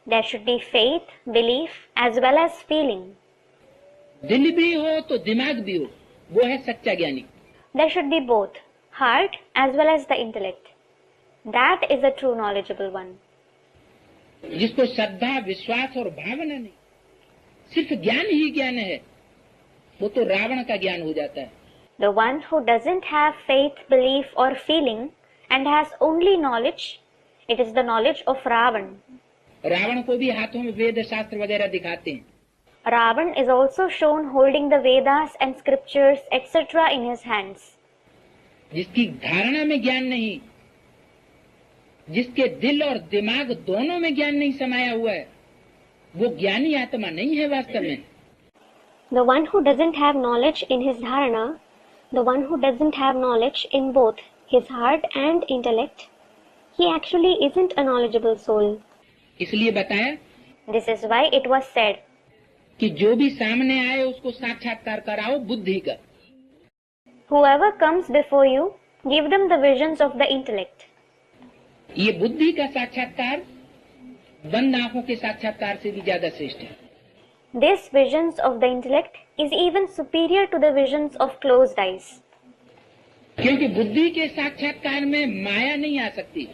There should be faith, belief as well as feeling. दिल भी हो तो दिमाग भी हो, वो है सच्चा ज्ञानी। There should be both, heart as well as the intellect. That is a true knowledgeable one. जिसको श्रद्धा विश्वास और भावना नहीं, सिर्फ ज्ञान ही ज्ञान है, वो तो रावण का ज्ञान हो जाता है। The one who doesn't have faith, belief or feeling and has only knowledge, it is the knowledge of Ravan. Ravan को भी हाथों में वेद शास्त्र वगैरह दिखाते हैं। Ravan is also shown holding the Vedas and scriptures etc. in his hands. जिसकी धारणा में ज्ञान नहीं, जिसके दिल और दिमाग दोनों में ज्ञान नहीं समाया हुआ है, वो ज्ञानी आत्मा नहीं है वास्तव में। The one who doesn't have knowledge in his dharana, the one who doesn't have knowledge in both his heart and intellect, he actually isn't a knowledgeable soul. इसलिए बताया This is why it was said कि जो भी सामने आए उसको साक्षात्कार कराओ बुद्धि का। Whoever comes before you, give them the visions of the intellect. ये बुद्धि का साक्षात्कार बंद आंखों के साक्षात्कार से भी ज्यादा श्रेष्ठ है। This visions of the intellect is even superior to the visions of closed eyes. क्योंकि बुद्धि के साक्षात्कार में माया नहीं आ सकती।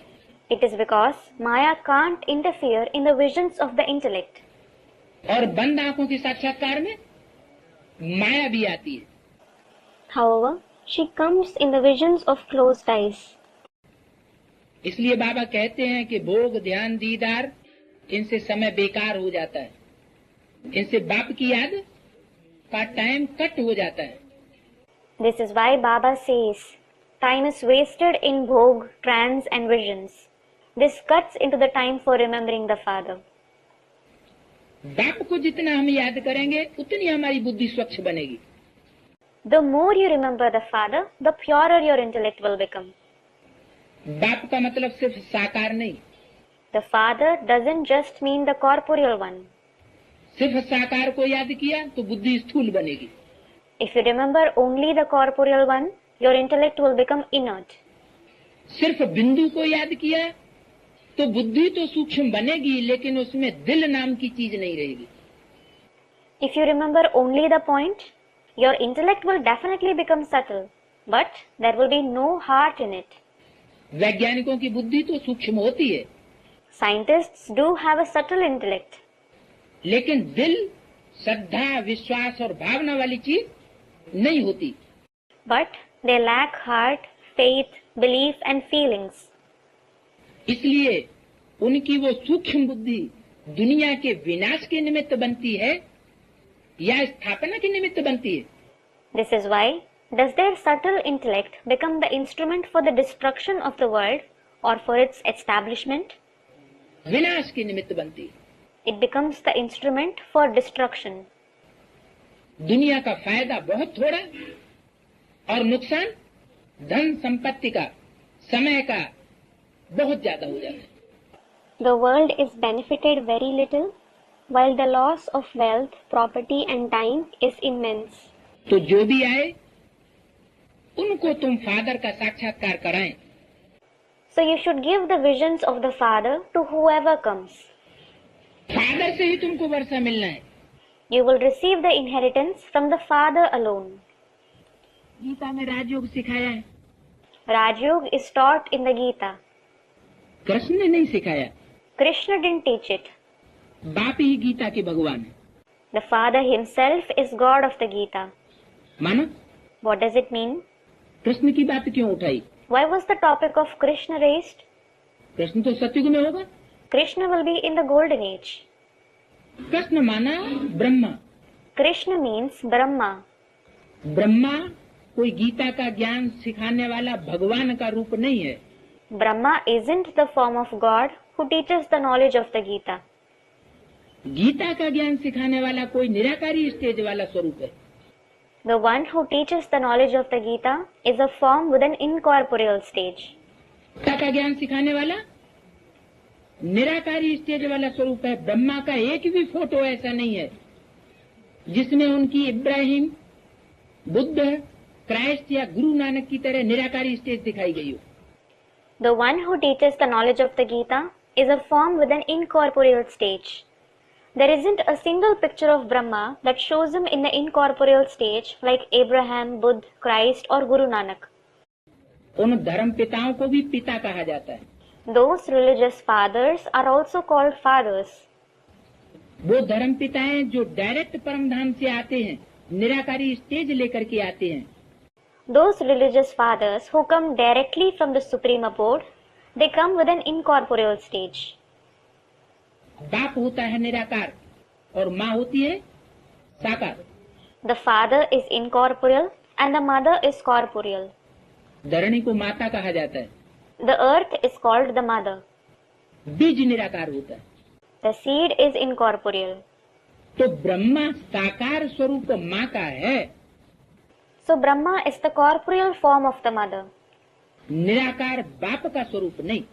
It is because Maya can't interfere in the visions of the intellect. और बंद आंखों के साक्षात्कार में माया भी आती है। However, she comes in the visions of closed eyes. इसलिए बाबा कहते हैं कि भोग ध्यान दीदार, इनसे समय बेकार हो जाता है, इनसे बाप की याद का टाइम कट हो जाता है। This is why Baba says, time is wasted in bhog, trance and visions. This cuts into the time for remembering the Father. बाप को जितना हम याद करेंगे उतनी हमारी बुद्धि स्वच्छ बनेगी। The more you remember the Father, the purer your intellect will become. बाप का मतलब सिर्फ साकार नहीं, The Father doesn't just mean the corporeal one. सिर्फ साकार को याद किया तो बुद्धि स्थूल बनेगी। If you remember only the corporeal one, your intellect will become inert. सिर्फ बिंदु को याद किया तो बुद्धि तो सूक्ष्म बनेगी, लेकिन उसमें दिल नाम की चीज नहीं रहेगी। If you remember only the point, your intellect will definitely become subtle, but there will be no heart in it. वैज्ञानिकों की बुद्धि तो सूक्ष्म होती है, Scientists do have a subtle intellect, लेकिन दिल, श्रद्धा, विश्वास और भावना वाली चीज नहीं होती। But they lack heart, faith, belief and feelings. इसलिए उनकी वो सूक्ष्म बुद्धि दुनिया के विनाश के निमित्त बनती है या स्थापना के निमित्त बनती है। This is why does their subtle intellect become the instrument for the destruction of the world or for its establishment? विनाश के निमित्त बनती है। It becomes the instrument for destruction. दुनिया का फायदा बहुत थोड़ा और नुकसान धन संपत्ति का, समय का बहुत ज्यादा हो जाता है। The world is benefited very little, while the loss of wealth, property and time is immense. तो जो भी आए उनको तुम फादर का साक्षात्कार कराएं। So you should give the visions of the Father to whoever comes. Father से ही तुमको वर्षा मिलना है। You will receive the inheritance from the Father alone. Gita में राजयोग सिखाया है, Rajyog is taught in the Gita. Krishna ने नहीं सिखाया। Krishna didn't teach it. बाप ही गीता के भगवान है। The Father himself is God of the Gita. मानो What does it mean? Krishna की बात क्यों उठाई? Why was the topic of Krishna raised? Krishna तो सतयुग में होगा। Krishna will be in the golden age. Krishna माना Brahma. Krishna means Brahma. Brahma कोई गीता का ज्ञान सिखाने वाला भगवान का रूप नहीं है। Brahma isn't the form of God who teaches the knowledge of the Gita. Gita का ज्ञान सिखाने वाला कोई निराकारी स्टेज वाला स्वरूप है। The one who teaches the knowledge of the Gita is a form with an incorporeal stage. Gita का ज्ञान सिखाने वाला निराकारी स्टेज वाला स्वरूप है। ब्रह्मा का एक भी फोटो ऐसा नहीं है जिसमें उनकी इब्राहिम, बुद्ध, क्राइस्ट या गुरु नानक की तरह निराकारी स्टेज दिखाई गई हो। The one who teaches the knowledge of the Gita is a form with an incorporeal stage. There isn't a single picture of Brahma that shows him in the incorporeal stage like Abraham, Buddha, Christ or Guru Nanak. उन धर्म पिताओं को भी पिता कहा जाता है। Those religious fathers are also called fathers. वो धर्म पिता हैं जो डायरेक्ट परमधाम से आते हैं, निराकारी स्टेज लेकर के आते हैं। Those religious fathers who come directly from the supreme abode, they come with an incorporeal stage. बाप होता है निराकार और माँ होती है साकार। The father is incorporeal and the mother is corporeal. धरणी को माता कहा जाता है। The earth is called the mother. बीज निराकार होता है। The seed is incorporeal. तो ब्रह्मा साकार स्वरूप माँ का है, So Brahma is the corporeal form of the mother, निराकार बाप का स्वरूप नहीं।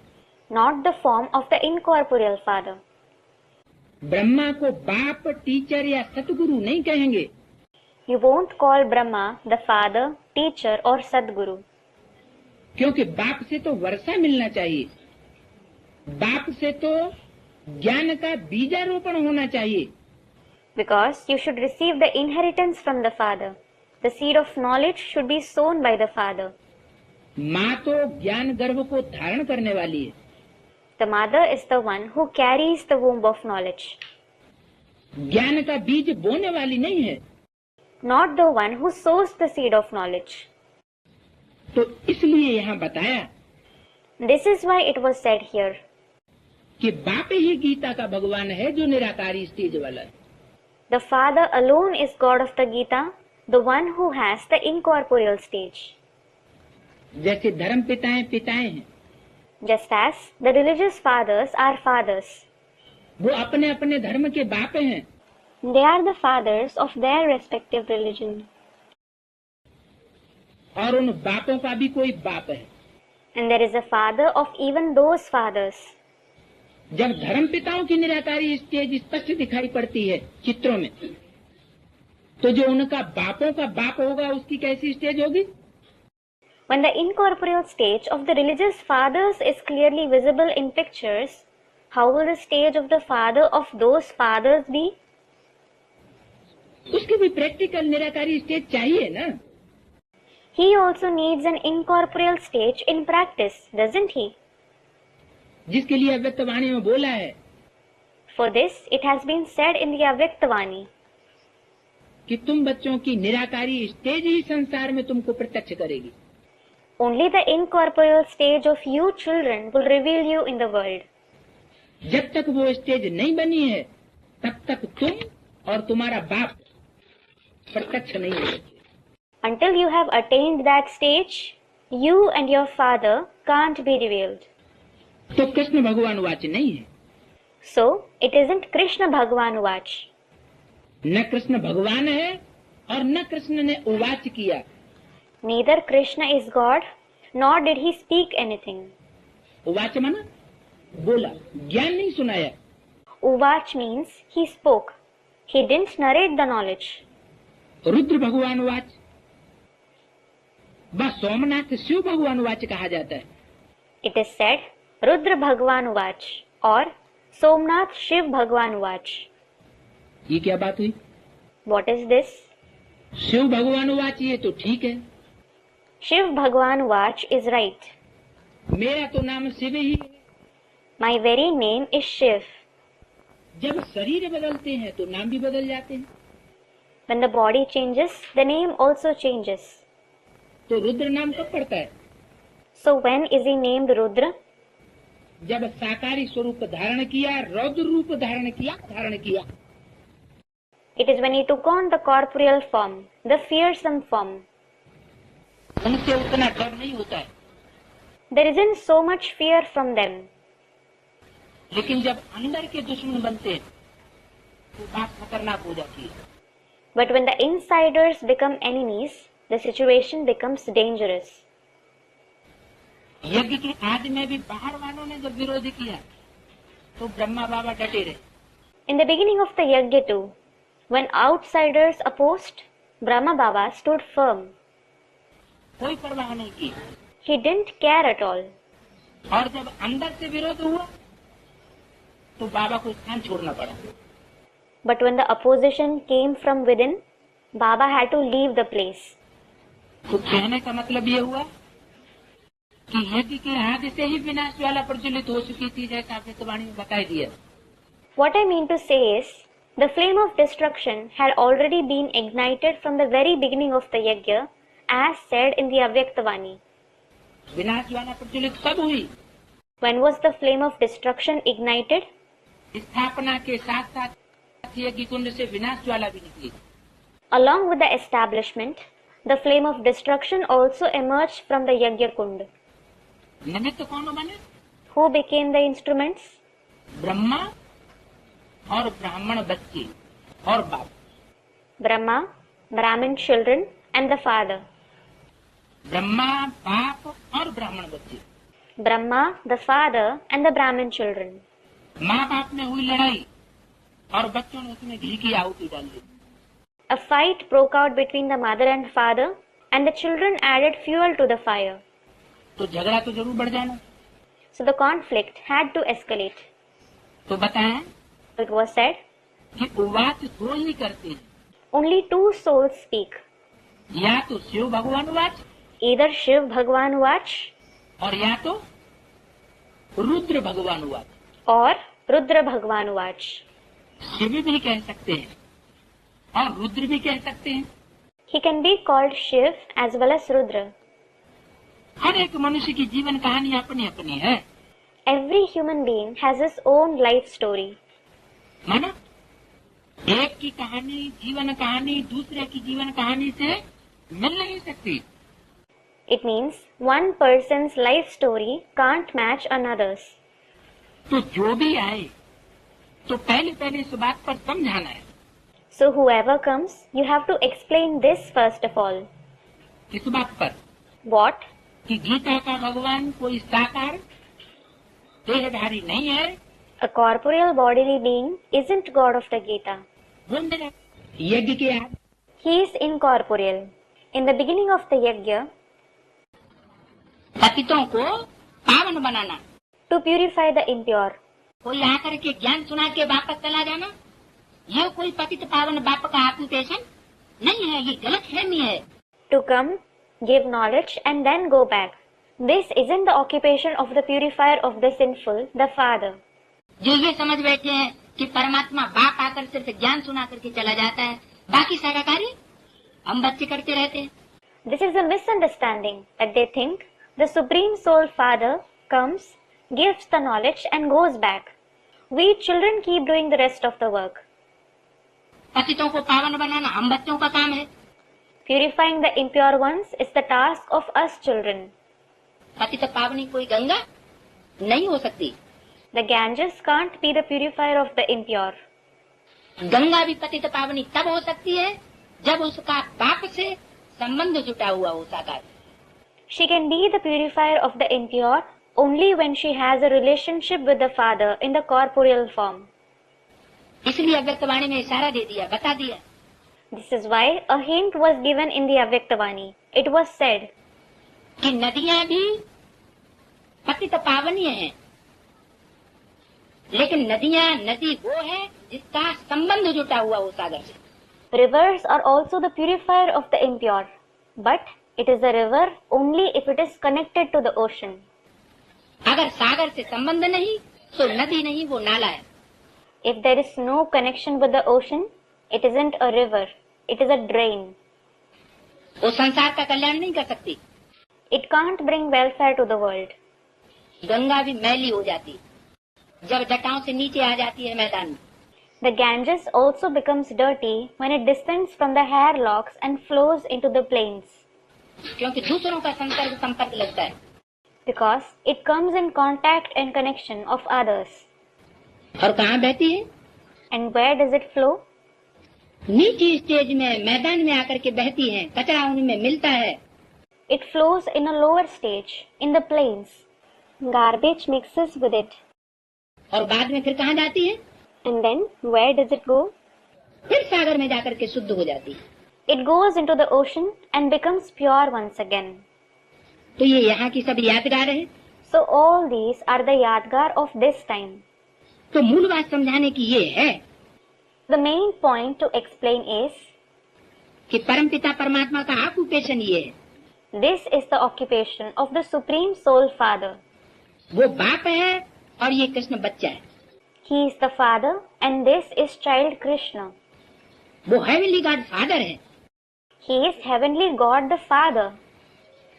not the form of the incorporeal father. Brahma को बाप, टीचर या सतगुरु नहीं कहेंगे, You won't call Brahma the father, teacher or Sadguru, क्योंकि बाप से तो वर्षा मिलना चाहिए, बाप से तो ज्ञान का बीजारोपण होना चाहिए। because you should receive the inheritance from the father. The seed of knowledge should be sown by the father. माँ तो ज्ञान गर्भ को धारण करने वाली है। The mother is the one who carries the womb of knowledge, ज्ञान का बीज बोने वाली नहीं है। not the one who sows the seed of knowledge. तो इसलिए यहाँ बताया This is why it was said here, कि बाप ही गीता का भगवान है जो निराकारी स्टेज वाला है। the father alone is God of the Gita, the one who has the incorporeal stage. जैसे धर्म पिताएं पिताएं हैं, Just as the religious fathers are fathers. वो अपने अपने धर्म के बाप हैं। They are the fathers of their respective religion. और उन बापों का भी कोई बाप है। And there is a father of even those fathers. जब धर्म पिताओं की निराकारी स्टेज स्पष्ट दिखाई पड़ती है चित्रों में, तो जो उनका बापों का बाप होगा उसकी कैसी स्टेज होगी? When the incorporeal stage of the religious fathers is clearly visible in pictures, how will the stage of the father of those fathers be? उसकी भी प्रैक्टिकल निराकारी स्टेज चाहिए ना। He also needs an incorporeal stage in practice, doesn't he? जिसके लिए अव्यक्त वाणी में बोला है, For this, it has been said in the Avyaktavani कि तुम बच्चों की निराकारी स्टेज ही संसार में तुमको प्रत्यक्ष करेगी। only the incorporeal stage of you children will reveal you in the world. जब तक वो स्टेज नहीं बनी है तब तक तुम और तुम्हारा बाप प्रत्यक्ष नहीं हो सकते। Until you have attained that stage, you and your father can't be revealed. तो कृष्ण भगवान वाच नहीं है। So, it isn't Krishna Bhagwan Vach. न कृष्ण भगवान है और न कृष्ण ने उवाच किया। Neither Krishna is God, nor did he speak anything. उवाच माना बोला, ज्ञान नहीं सुनाया। Uvach means he spoke. He didn't narrate the knowledge. Rudra भगवान वाच व सोमनाथ शिव भगवान वाच कहा जाता है। It is said Rudra Bhagwan Vach or Somnath Shiv Bhagwan Vach. ये क्या बात हुई? What is this? शिव भगवान वाच ये तो ठीक है। Shiv Bhagwan Vach is right. मेरा तो नाम शिव ही है। My very name is Shiv. जब शरीर बदलते हैं तो नाम भी बदल जाते हैं। When the body changes, the name also changes. तो रुद्र नाम कब पड़ता है? So when is he named Rudra? जब साकारी स्वरूप धारण किया, रौद्र रूप धारण किया। It is when he took on the corporeal form, the fearsome form. उनसे उतना डर नहीं होता है। There isn't so much fear from them. लेकिन जब अंदर के दुश्मन बनते हैं तो बात खतरनाक हो जाती है। But when the insiders become enemies, the situation becomes dangerous. यज्ञ के आदि में भी बाहर वालों ने जब विरोध किया तो ब्रह्मा बाबा डटे रहे। In the beginning of the yajna too, when outsiders opposed, Brahma Baba stood firm. कोई परवाह नहीं की। He didn't care at all. और जब अंदर से विरोध हुआ तो बाबा को स्थान छोड़ना पड़ा। But when the opposition came from within, Baba had to leave the place. तो कहने का मतलब ये हुआ कि यज्ञ के आदि से ही विनाश वाला प्रज्वलित हो चुकी थी, जैसा आपने वाणी में बताई दिया। What I mean to say is, the flame of destruction had already been ignited from the very beginning of the yajna, as said in the Avyaktavani. विनाश वाला प्रज्वलित कब हुई? When was the flame of destruction ignited? स्थापना के साथ साथ यज्ञ कुंड से विनाश ज्वाला भी निकली। Along with the establishment, the flame of destruction also emerged from the yajna kund. निमित्त कौन बने? Who became the instruments? Brahma और ब्राह्मण बच्चे और बाप। Brahma, Brahmin children and the father. Brahma बाप और ब्राह्मण बच्चे। Brahma, the father and the Brahmin children. माँ बाप में हुई लड़ाई और बच्चों ने उसमें घी की आहुति डाल दी। A fight broke out between the mother and father, and the children added fuel to the fire. तो झगड़ा तो जरूर बढ़ जाना। So the conflict had to escalate. तो बताएं It was said, कि उवाच दो ही करते हैं, only two souls speak. या तो शिव भगवान उवाच Either Shiv Bhagwan Vach और या तो रुद्र भगवान उवाच। or Rudra Bhagwan Vach. Shiv भी कह सकते हैं और रुद्र भी कह सकते हैं। He can be called Shiv as well as Rudra. हर एक मनुष्य की जीवन कहानी अपनी अपनी है। Every human being has his own life story. माना एक की कहानी जीवन कहानी दूसरे की जीवन कहानी से मिल नहीं सकती। It means one person's life story can't match another's. तो जो भी आए तो पहले इस बात पर समझाना है। So whoever comes, you have to explain this first of all. इस बात पर What? कि गीता का भगवान कोई साकार देहधारी नहीं है। A corporeal bodily being isn't God of the Gita. वो मेरा यज्ञ के आदि He is incorporeal. In the beginning of the yajna, पतितों को पावन बनाना, to purify the impure. कोई आकर के ज्ञान सुना के वापस चला जाना, ये कोई पतित पावन बाप का ऑक्यूपेशन नहीं है, ये गलत फहमी है। To come, give knowledge and then go back. This isn't the occupation of the purifier of the sinful, the Father. जो ये समझ बैठे हैं कि परमात्मा बाप आकर सिर्फ ज्ञान सुना करके चला जाता है, बाकी सारा कार्य हम बच्चे करते रहते हैं। This is a misunderstanding that they think the Supreme Soul Father comes, gives the knowledge and goes back. We children keep doing the rest of the work. पतितों को पावन बनाना हम बच्चों का काम है। Purifying the impure ones is the task of us children. पतित पावनी कोई गंगा नहीं हो सकती। The Ganges can't be the purifier of the impure. Ganga भी पतित पावनी तब हो सकती है जब उसका बाप से संबंध जुटा हुआ हो साकार। She can be the purifier of the impure only when she has a relationship with the Father in the corporeal form. इसलिए अव्यक्तवाणी में इशारा दे दिया, बता दिया। This is why a hint was given in the Avyaktavani. It was said कि नदियां भी पतित पावनी हैं, लेकिन नदी वो है जिसका संबंध जुटा हुआ हो सागर से। rivers are also the purifier of the impure, but it is a river only if it is connected to the ocean. अगर सागर से संबंध नहीं तो नदी नहीं, वो नाला है। If there is no connection with the ocean, it isn't a river, it is a drain. वो संसार का कल्याण नहीं कर सकती। It can't bring welfare to the world. Ganga भी मैली हो जाती जब जटाओं से नीचे आ जाती है मैदान में। The Ganges also becomes dirty when it descends from the hairlocks and flows into the plains, क्योंकि दूसरों का संपर्क लगता है, because it comes in contact and connection of others. और कहाँ बहती है? And where does it flow? नीचे स्टेज में मैदान में आकर के बहती है, कचरा उनमें मिलता है। It flows in a lower stage, in the plains. Garbage mixes with it. और बाद में फिर कहाँ जाती है? And then, where does it go? फिर सागर में जाकर के शुद्ध हो जाती है। It goes into the ocean and becomes pure once again. तो ये यहाँ की सब यादगार है। So all these are the Yadgar of this time. तो मूल बात समझाने की ये है The main point to explain is कि परमपिता परमात्मा का ऑक्यूपेशन ये है। this is the occupation of the Supreme Soul Father. वो बाप है और ये कृष्ण बच्चा है। He is the Father and this is child Krishna. वो हेवनली गॉड फादर है। He is Heavenly God the Father.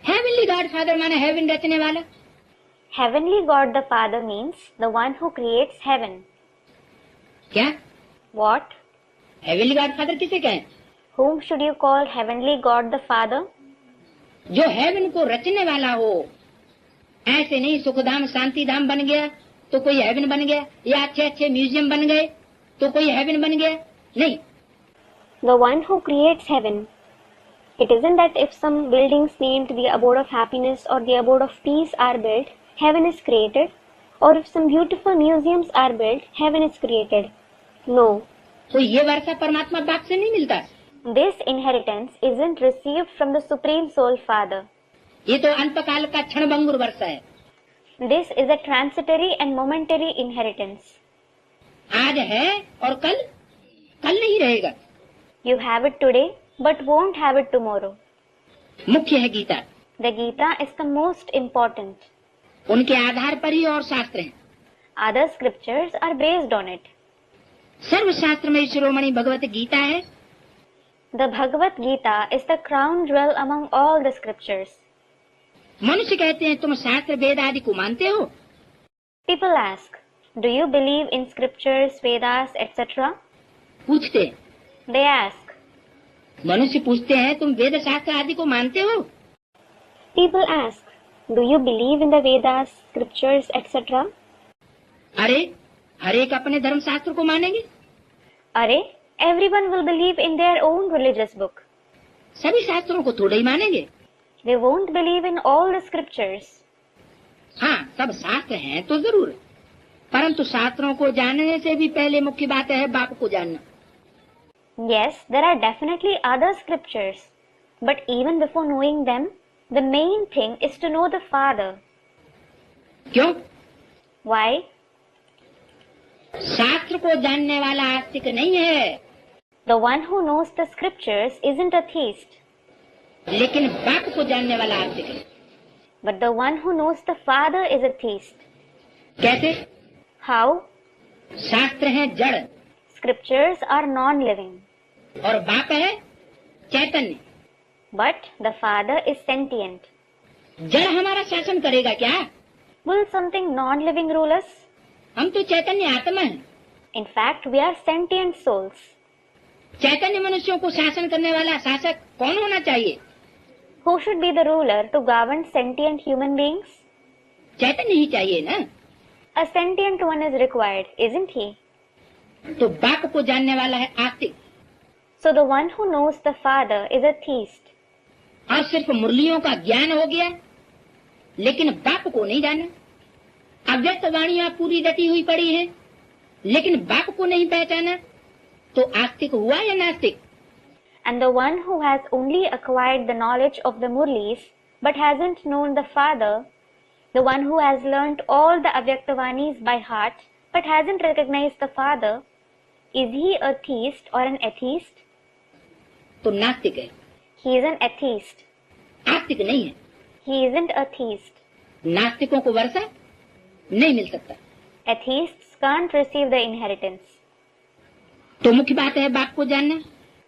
Heavenly God father माने हेवन रचने वाला। Heavenly God the Father means the one who creates heaven. क्या? What? Heavenly God father किसे कहें? Whom should you call Heavenly God the Father? जो haven को रचने वाला हो। ऐसे नहीं सुखधाम शांति धाम बन गया तो कोई हेवन बन गया, या अच्छे अच्छे म्यूजियम बन गए तो कोई हेवन बन गया, नहीं। The one who creates heaven. It isn't that if some buildings named the abode of happiness or the abode of peace are built, heaven is created, or if some beautiful museums are built, heaven is created. No. तो ये वर्षा परमात्मा बाप से नहीं मिलता। This inheritance isn't received from the Supreme Soul Father. ये तो अल्पकाल का क्षणभंगुर वर्षा है। This is a transitory and momentary inheritance. आज है और कल नहीं रहेगा। You have it today, but won't have it tomorrow. मुख्य है Gita. The Gita is the most important. उनके आधार पर ही और शास्त्र हैं। Other scriptures are based on it. सर्वशास्त्र में शिरोमणि भगवत गीता है। The Bhagavad Gita is the crown jewel among all the scriptures. मनुष्य कहते हैं तुम शास्त्र वेद आदि को मानते हो? People ask, do you believe in scriptures, Vedas, etc.? पूछते। They ask. मनुष्य पूछते हैं तुम वेद शास्त्र आदि को मानते हो? People ask, do you believe in the Vedas, scriptures, etc.? अरे हर एक अपने धर्म शास्त्र को मानेंगे। अरे everyone will believe in their own religious book. सभी शास्त्रों को थोड़े ही मानेंगे। They won't believe in all the scriptures. हाँ, सब शास्त्र हैं तो जरूर, परंतु शास्त्रों को जानने से भी पहले मुख्य बात है बाप को जानना। Yes, there are definitely other scriptures, but even before knowing them, the main thing is to know the Father. क्यों? Why? शास्त्र को जानने वाला आस्तिक नहीं है। The one who knows the scriptures isn't a theist, लेकिन बाप को जानने वाला आस्तिक है। but the one who knows the Father is a theist. कैसे? How? शास्त्र है जड़ Scriptures are non-living. और बाप है चैतन्य। But the Father is sentient. जड़ हमारा शासन करेगा क्या? Will something non-living rule us? हम तो चैतन्य आत्मा हैं। In fact, we are sentient souls. चैतन्य मनुष्यों को शासन करने वाला शासक कौन होना चाहिए? Who should be the ruler to govern sentient human beings? चैतन्य ही चाहिए ना। A sentient one is required, isn't he? तो बाप को जानने वाला है आस्तिक, So the one who knows the Father is a theist. और सिर्फ मुरलियों का ज्ञान हो गया, लेकिन बाप को नहीं जाना। अव्यक्त वाणियां पूरी रटी हुई पड़ी हैं, लेकिन बाप को नहीं पहचाना, तो आस्तिक हुआ या नास्तिक? And the one who has only acquired the knowledge of the Murlis but hasn't known the Father, the one who has learnt all the Avyaktavanis by heart but hasn't recognized the Father, is he a theist or an atheist? तो नास्तिक है। He is an atheist. आस्तिक नहीं है। He isn't a theist. नास्तिकों को वर्षा नहीं मिल सकता। Atheists can't receive the inheritance. तो मुख्य बात है बाप को जानना।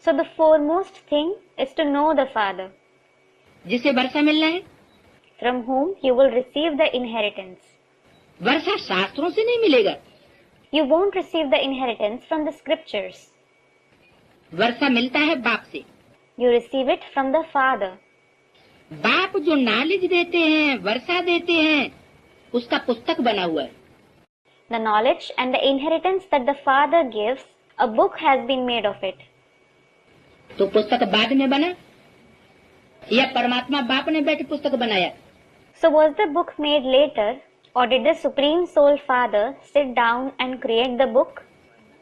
So the foremost thing is to know the Father, जिसे वर्षा मिलना है। from whom you will receive the inheritance. वर्षा शास्त्रों से नहीं मिलेगा। You won't receive the inheritance from the scriptures. वर्षा मिलता है बाप से। You receive it from the Father. बाप जो नॉलेज देते हैं, वर्षा देते हैं, उसका पुस्तक बना हुआ है। The knowledge and the inheritance that the Father gives, a book has been made of it. तो पुस्तक बाद में बना या परमात्मा बाप ने बैठ पुस्तक बनाया? So was the book made later, or did the Supreme Soul Father sit down and create the book?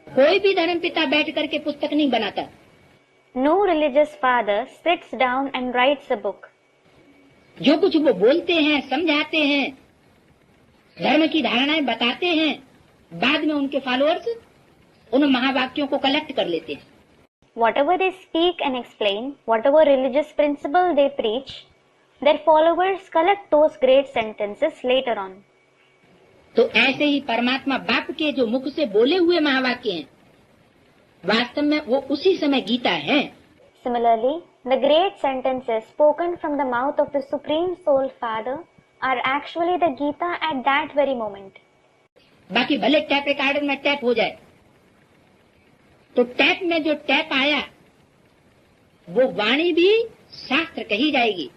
कोई भी धर्म पिता बैठ करके पुस्तक नहीं बनाता। No religious father sits down and writes a book. जो कुछ वो बोलते हैं, समझाते हैं, धर्म की धारणाएं बताते हैं, बाद में उनके फॉलोअर्स उन महावाक्यों को कलेक्ट कर लेते हैं। Whatever they speak and explain, whatever religious principle they preach, their followers collect those great sentences later on. तो ऐसे ही परमात्मा बाप के जो मुख से बोले हुए महावाक्य हैं, वास्तव में वो उसी समय गीता है। Similarly, the great sentences spoken from the mouth of the Supreme Soul Father are actually the Gita at that very moment. बाकी भले टैप रिकॉर्डर में टैप हो जाए, तो टैप में जो टैप आया वो वाणी भी शास्त्र कही जाएगी।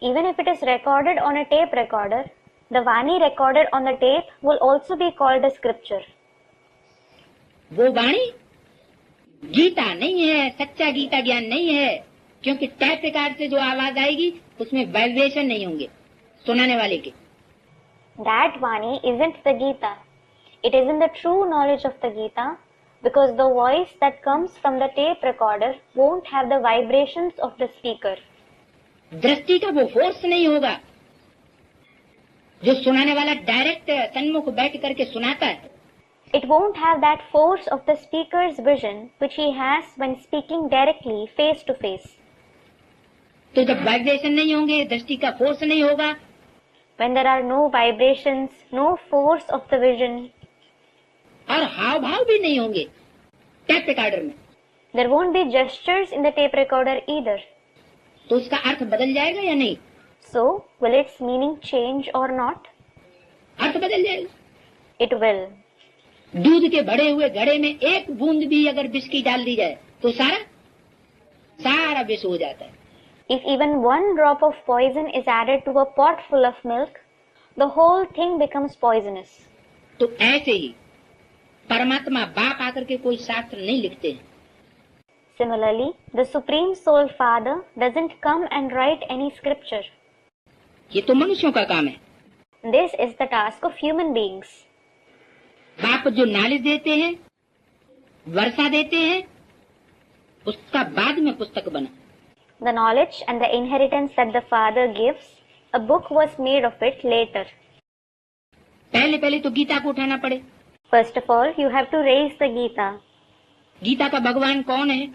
Even if it is recorded on a tape recorder, the Vani recorded on the tape will also be called a scripture. वो वाणी गीता नहीं है, सच्चा गीता ज्ञान नहीं है, क्योंकि टैप रिकॉर्ड से जो आवाज आएगी उसमें वाइब्रेशन नहीं होंगे सुनाने वाले के। That Vani isn't the Gita. It isn't the true knowledge of the Gita, because the voice that comes from the tape recorder won't have the vibrations of the speaker. दृष्टि का वो फोर्स नहीं होगा जो सुनाने वाला डायरेक्ट सन्मुख बैठ करके सुनाता है। It won't have that force of the speaker's vision which he has when speaking directly face to face. तो जब वाइब्रेशन नहीं होंगे, दृष्टि का फोर्स नहीं होगा, When there are no vibrations, no force of the vision, और हाव भाव भी नहीं होंगे टैप रिकॉर्डर में, there won't be gestures in the tape recorder either. तो उसका अर्थ बदल जाएगा या नहीं? So, will its meaning change or not? अर्थ बदल जाएगा। It will. दूध के भरे हुए घड़े में एक बूंद भी अगर विष की डाल दी जाए तो सारा विष हो जाता है। If even one drop of poison is added to a pot full of milk, the whole thing becomes poisonous. तो ऐसे ही परमात्मा बाप आकर के कोई शास्त्र नहीं लिखते हैं। Similarly, the Supreme Soul Father doesn't come and write any scripture. ये तो मनुष्यों का काम है। This is the task of human beings. बाप जो नॉलेज देते हैं, वर्षा देते हैं, उसका बाद में पुस्तक बना। The knowledge and the inheritance that the Father gives, a book was made of it later. पहले तो गीता को उठाना पड़े। First of all, you have to raise the Gita. Gita का भगवान कौन है?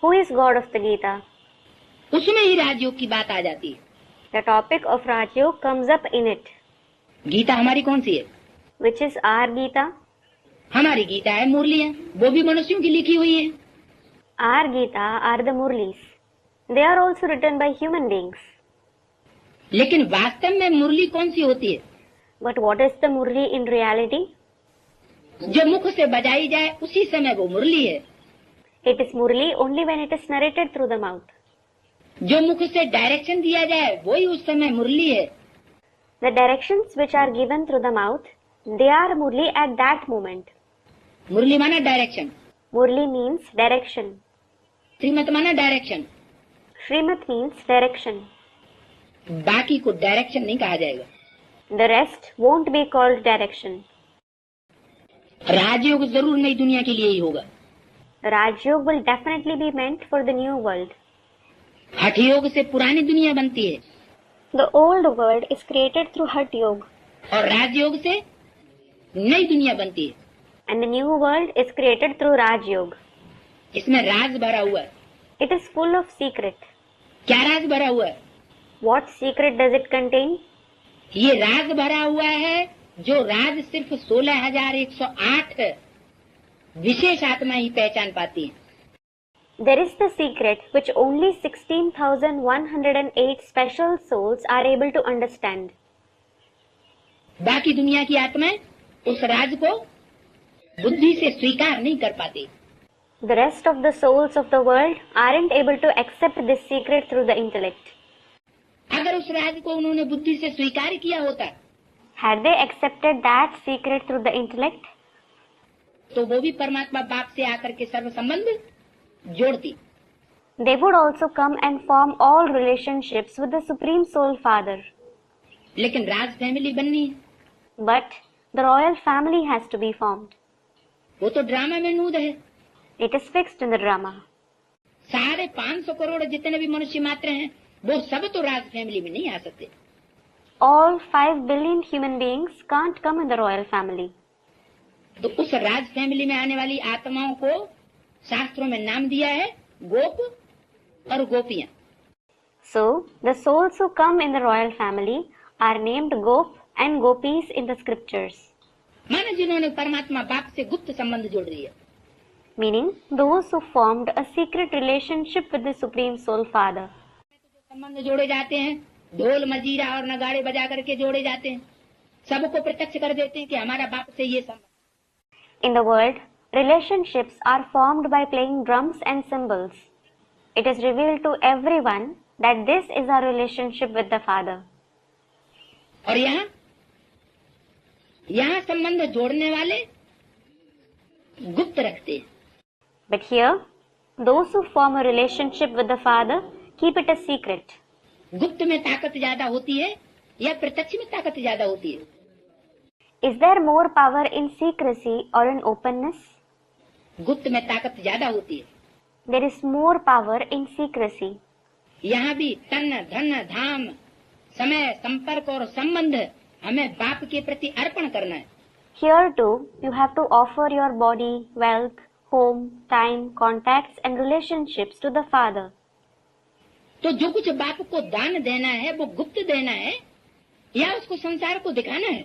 Who is God of the Gita? उसमें ही राजयोग की बात आ जाती है। The topic of Rajयोग comes up in it. Gita हमारी कौन सी है? Which is our Gita? हमारी गीता है मुरलियां, वो भी मनुष्यों की लिखी हुई है। Our Gita are the Murlis. They are also written by human beings. लेकिन वास्तव में मुरली कौन सी होती है? But what is the Murli in reality? जो मुख से बजाई जाए उसी समय वो मुरली है। It is Murli only when it is narrated through the mouth. जो मुख से डायरेक्शन दिया जाए वही उस समय मुरली है। The directions which are given through the mouth, they are Murli at that moment. मुरली माना डायरेक्शन, Murli means direction. श्रीमत माना डायरेक्शन, Srimat means direction. बाकी को डायरेक्शन नहीं कहा जाएगा। The rest won't be called direction. राजयोग जरूर नई दुनिया के लिए ही होगा। Rajyog will definitely be meant for the new world. हठ योग से पुरानी दुनिया बनती है The old world is created through Hatha Yoga, और राजयोग से नई दुनिया बनती है। and the new world is created through Raj Yoga. इसमें राज भरा हुआ है। It is full of secret. क्या राज भरा हुआ है? What secret does it contain? ये राज भरा हुआ है जो राज सिर्फ 16,108 विशेष आत्मा ही पहचान पाती है। There is the secret which only 16,108 special souls are able to understand. बाकी दुनिया की आत्माएं उस राज को बुद्धि से स्वीकार नहीं कर पाती। The rest of the souls of the world aren't able to accept this secret through the intellect. अगर उस राज को उन्होंने बुद्धि से स्वीकार किया होता Had they accepted that secret through the intellect, तो वो भी परमात्मा बाप से आकर के सर्व संबंध जोड़ती। they would also come and form all relationships with the Supreme Soul Father. लेकिन राज फैमिली बननी है, But the royal family has to be formed. वो तो ड्रामा में नूद है। It is fixed in the drama. साढ़े 500 करोड़ जितने भी मनुष्य मात्र हैं वो सब तो राज फैमिली में नहीं आ सकते। All 5 billion human beings can't come in the royal family. तो उस राज फैमिली में आने वाली आत्माओं को शास्त्रों में नाम दिया है गोप और गोपियां। So, the souls who come in the royal family are named Gop and Gopis in the scriptures. माना जिन्होंने परमात्मा बाप से गुप्त संबंध जोड़ दिया। Meaning, those who formed a secret relationship with the Supreme Soul Father. संबंध जोड़े जाते हैं, ढोल मजीरा और नगाड़े बजा करके जोड़े जाते हैं, सबको प्रत्यक्ष कर देते हैं कि हमारा बाप से ये संबंध। In the world, relationships are formed by playing drums and cymbals. It is revealed to everyone that this is our relationship with the Father. और यहाँ संबंध जोड़ने वाले गुप्त रखते हैं। But here, those who form a relationship with the Father keep it a secret. गुप्त में ताकत ज्यादा होती है या प्रत्यक्ष में ताकत ज्यादा होती है? Is there more power in secrecy or in openness? गुप्त में ताकत ज्यादा होती है। There is more power in secrecy. यहाँ भी तन धन धाम समय संपर्क और संबंध हमें बाप के प्रति अर्पण करना है। Here too, you have to offer your body, wealth, home, time, contacts and relationships to the Father. तो जो कुछ बाप को दान देना है वो गुप्त देना है या उसको संसार को दिखाना है?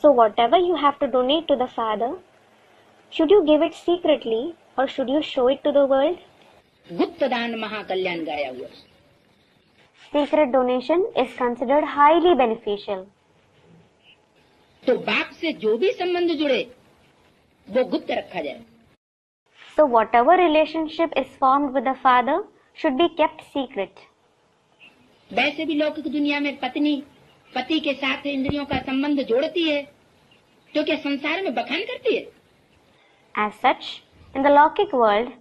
So whatever you have to donate to the Father, should you give it secretly or should you show it to the world? गुप्त दान महाकल्याण गाया हुआ। Secret donation is considered highly beneficial. तो बाप से जो भी संबंध जुड़े वो गुप्त रखा जाए। So whatever relationship is formed with the Father should be kept secret. वैसे भी लौकिक दुनिया में पत्नी पति के साथ इंद्रियों का संबंध जोड़ती है तो क्या संसार में बखान करती है? As such, in the Lokik world,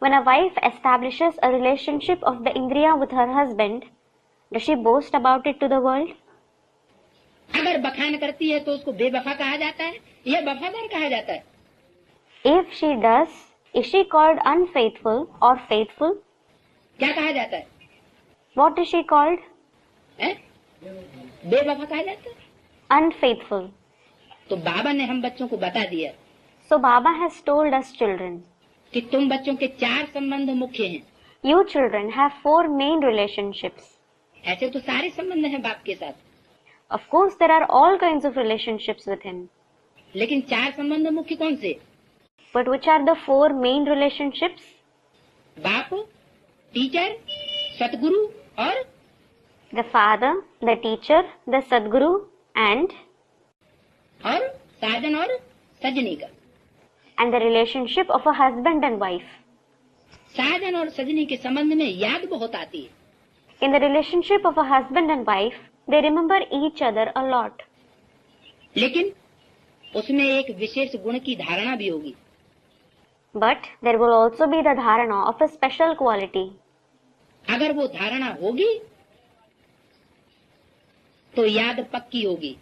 when a wife establishes a relationship of the Indriya with her husband, does she boast about it to the world? अगर बखान करती है तो उसको बेवफा कहा जाता है या वफादार कहा जाता है? If she does, is she called unfaithful or faithful? क्या कहा जाता है? What is she called? बेवफा कहा जाता है। Unfaithful. तो बाबा ने हम बच्चों को बता दिया So Baba has told us children, कि तुम बच्चों के 4 संबंध मुख्य हैं। you children have 4 main relationships. ऐसे तो सारे संबंध हैं बाप के साथ, Of course, there are all kinds of relationships with him. लेकिन 4 संबंध मुख्य कौन से? But which are the 4 main relationships? बाप, टीचर, सतगुरु और The father, the teacher, the Sadguru, and साजन और सजनी का। the relationship of a husband and wife. साजन और सजनी के संबंध में याद बहुत आती है। In the relationship of a husband and wife, they remember each other a lot. लेकिन उसमें एक विशेष गुण की धारणा भी होगी। But there will also be the dharana of a special quality. अगर वो धारणा होगी तो याद पक्की होगी।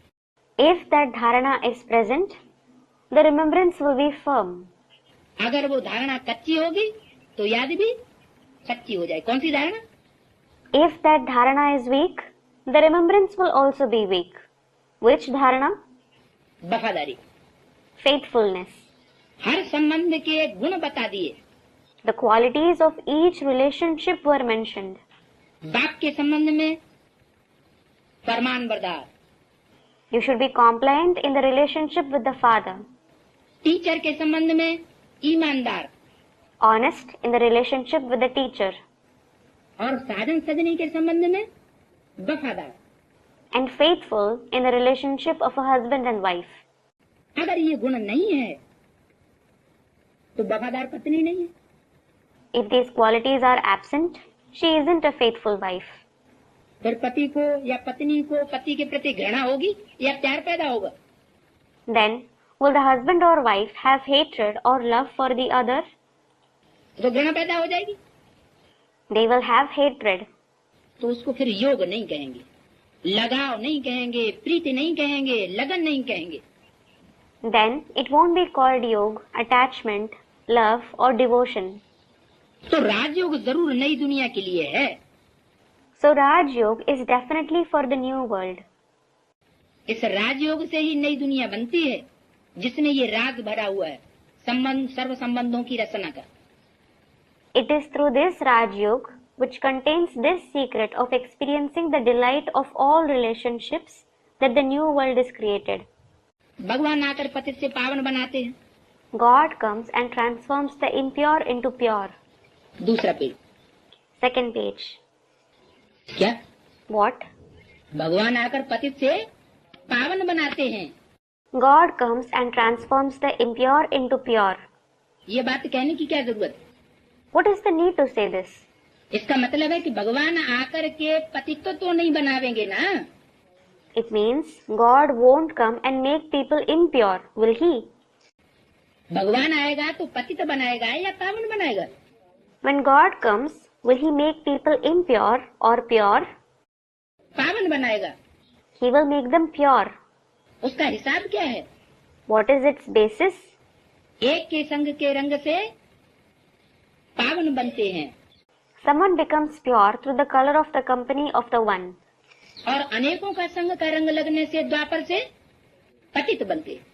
If that dharana is present, the remembrance will be firm. अगर वो धारणा कच्ची होगी तो याद भी कच्ची हो जाए। कौन सी धारणा? If that dharana is weak, the remembrance will also be weak. Which dharana? वफादारी। Faithfulness. हर संबंध के गुण बता दिए। The qualities of each relationship were mentioned. बाप के संबंध में फरमान बरदार, You should be compliant in the relationship with the father, teacher के संबंध में ईमानदार, honest in the relationship with the teacher, और साजन सजनी के संबंध में वफादार। and faithful in the relationship of a husband and wife. अगर ये गुण नहीं है तो वफादार पत्नी नहीं है। If these qualities are absent, she isn't a faithful wife. फिर पति को या पत्नी को पति के प्रति घृणा होगी या प्यार पैदा होगा? Then, will the husband or wife have hatred or love for the other? तो घृणा पैदा हो जाएगी। They will have hatred. तो उसको फिर योग नहीं कहेंगे, लगाव नहीं कहेंगे, प्रीति नहीं कहेंगे, लगन नहीं कहेंगे। Then, it won't be called yoga, attachment, love or devotion. तो राजयोग जरूर नई दुनिया के लिए है। So Raj Yoga is definitely for the new world. इस राजयोग से ही नई दुनिया बनती है जिसमें ये राज भरा हुआ है, संबंध सर्व संबंधों की रचना का। It is through this Raj Yoga, which contains this secret of experiencing the delight of all relationships, that the new world is created. भगवान आकर पतित से पावन बनाते हैं। God comes and transforms the impure into pure. दूसरा page. Second page. क्या? What? भगवान आकर पतित से पावन बनाते हैं। God comes and transforms the impure into pure. ये बात कहने की क्या जरूरत? What is the need to say this? इसका मतलब है कि भगवान आकर के पतित्व तो नहीं बनावेंगे ना। It means God won't come and make people impure, will He? भगवान आएगा तो पतित बनाएगा या पावन बनाएगा? When God comes, will He make people impure or pure? पावन बनाएगा। He will make them pure. उसका हिसाब क्या है? What is its basis? एक के संग के रंग से पावन बनते हैं Someone becomes pure through the color of the company of the one. और अनेकों का संग का रंग लगने से द्वापर से पतित बनते हैं।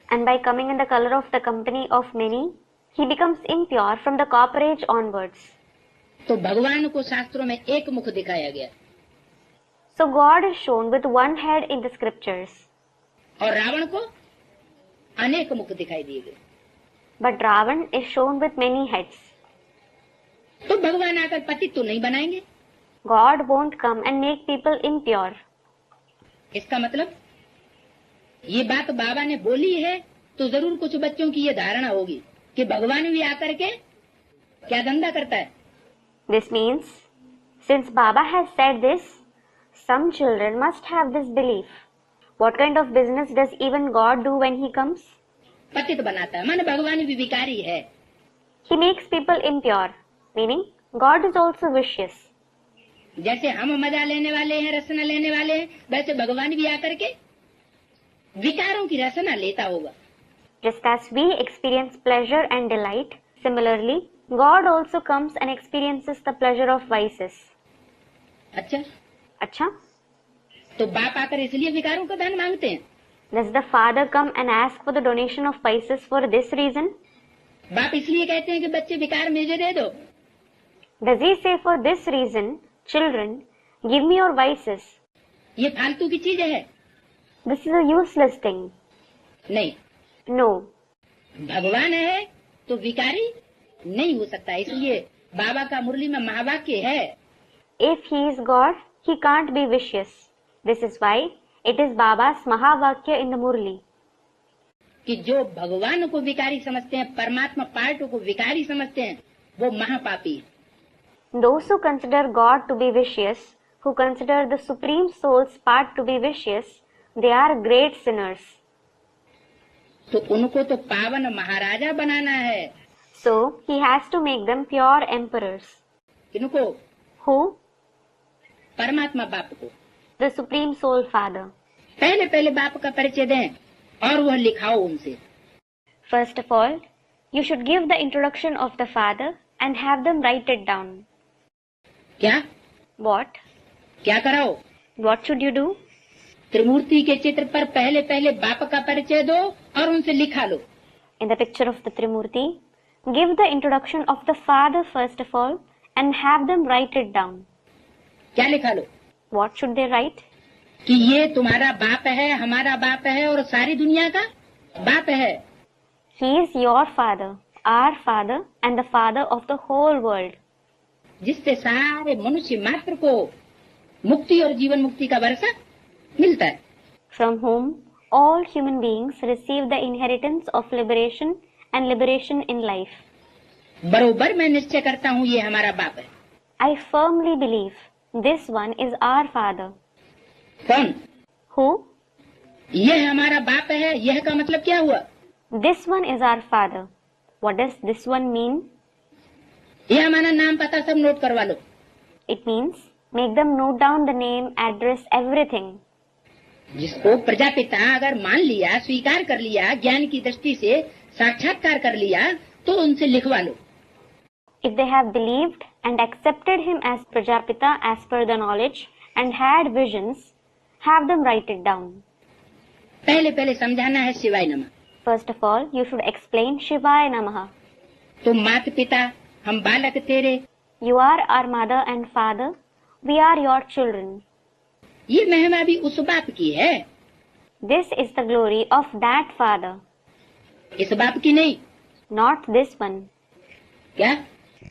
And by coming in the color of the company of many, he becomes impure from the copperage onwards. तो भगवान को शास्त्रों में एक मुख दिखाया गया So God is shown with one head in the scriptures, और रावण को अनेक मुख दिखाई दिए गए। but Ravan is shown with many heads. तो भगवान आकर पतित तो नहीं बनाएंगे। God won't come and make people impure. इसका मतलब ये बात बाबा ने बोली है तो जरूर कुछ बच्चों की ये धारणा होगी कि भगवान भी आकर के क्या धंधा करता है। This means, since Baba has said this, some children must have this belief. What kind of business does even God do when He comes? पतित बनाता है, माने भगवान भी विकारी है। He makes people impure, meaning God is also vicious. जैसे हम मजा लेने वाले हैं, रसना लेने वाले हैं, वैसे भगवान भी आकर के विकारों की रसना लेता होगा। Just as we experience pleasure and delight, similarly, God also comes and experiences the pleasure of vices. अच्छा, अच्छा? तो बाप आकर इसलिए विकारों का दान मांगते हैं। Does the father come and ask for the donation of vices for this reason? बाप इसलिए कहते हैं कि बच्चे विकार मुझे दे दो। Does he say for this reason, children, give me your vices? ये फालतू की चीज है। This is a useless thing. नहीं, No. भगवान है तो विकारी नहीं हो सकता, इसलिए बाबा का मुरली में महावाक्य है, If he is God, he can't be vicious. This is why it is Baba's Mahavakya in the Murli. कि जो भगवान को विकारी समझते हैं, परमात्मा पार्ट को विकारी समझते हैं, वो महापापी है। Those who consider God to be vicious, who consider the Supreme Soul's part to be vicious, they are great sinners. तो उनको तो पावन महाराजा बनाना है। So, he has to make them pure emperors. इनको Who? परमात्मा बाप को The Supreme Soul Father. पहले पहले बाप का परिचय दें और वह लिखाओ उनसे। First of all, you should give the introduction of the Father and have them write it down. क्या What? क्या कराओ? What should you do? त्रिमूर्ति के चित्र पर पहले पहले बाप का परिचय दो और उनसे लिखा लो। In the picture of the Trimurti, give the introduction of the Father first of all and have them write it down. क्या लिखा लो? What should they write? कि ये तुम्हारा बाप है, हमारा बाप है और सारी दुनिया का बाप है। He is your Father, our Father and the Father of the whole world. जिससे सारे मनुष्य मात्र को मुक्ति और जीवन मुक्ति का वर्षा मिलता है। From whom all human beings receive the inheritance of liberation and liberation in life. बरोबर मैं निश्चय करता हूँ ये हमारा बाप है। I firmly believe this one is our Father. कौन? Who? यह हमारा बाप है, यह का मतलब क्या हुआ? This one is our Father. What does this one mean? यह हमारा नाम पता सब नोट करवा लो। It means make them note down the name, address, everything. जिसको प्रजापिता अगर मान लिया, स्वीकार कर लिया, ज्ञान की दृष्टि से साक्षात्कार कर लिया, तो उनसे लिखवा लो। If they have believed and accepted him as Prajapita as per the knowledge and had visions, have them write it down. पहले पहले समझाना है शिवाय नमः। First of all, you should explain Shivaya Namaha. तुम माता पिता, हम बालक तेरे। You are our mother and father. We are your children. ये महिमा भी उस बाप की है, This is the glory of that Father, इस बाप की नहीं। not this one. क्या?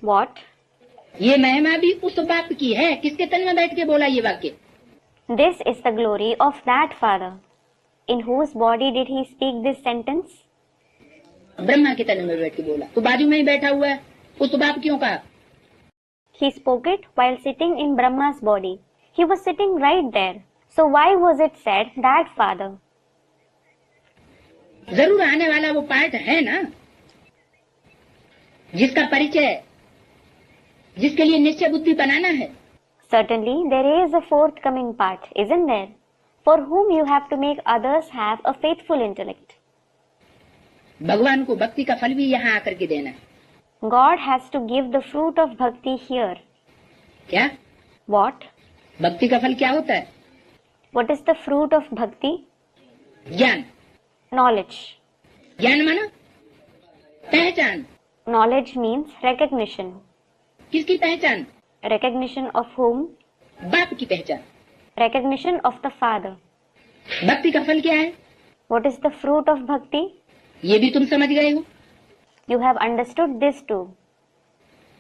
What? ये महिमा भी उस बाप की है। किसके तन में बैठ के बोला ये वाक्य? This is the glory of that Father. In whose body did he speak this sentence? Brahma के तन में बैठ के बोला। तो बाजू में ही बैठा हुआ है, उस बाप क्यों कहा? He spoke it while sitting in Brahma's body. He was sitting right there. So why was it said that Father? जरूर आने वाला वो पार्ट है ना, जिसका परिचय, जिसके लिए निश्चय बुद्धि बनाना है। Certainly, there is a forthcoming part, isn't there? For whom you have to make others have a faithful intellect. भगवान को भक्ति का फल भी यहाँ आकर के देना है। God has to give the fruit of bhakti here. क्या? What? भक्ति का फल क्या होता है? What is the fruit of bhakti? ज्ञान। Knowledge. ज्ञान माना पहचान। Knowledge means recognition. किसकी पहचान? Recognition of whom? बाप की पहचान। Recognition of the Father. भक्ति का फल क्या है? What is the fruit of bhakti? ये भी तुम समझ गए हो। You have understood this too.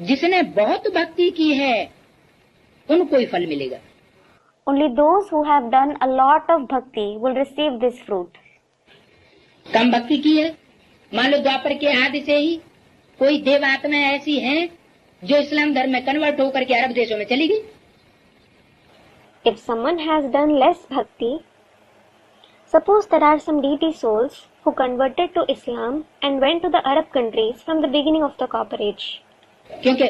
जिसने बहुत भक्ति की है उनको ही फल मिलेगा। Only those who have done a lot of bhakti will receive this fruit. कम भक्ति की है, मान लो द्वापर के आदि से ही कोई देव आत्मा ऐसी हैं जो इस्लाम धर्म में कन्वर्ट होकर के अरब देशों में चली गई। If someone has done less bhakti, suppose there are some deity souls who converted to Islam and went to the Arab countries from the beginning of the Copper Age. क्योंकि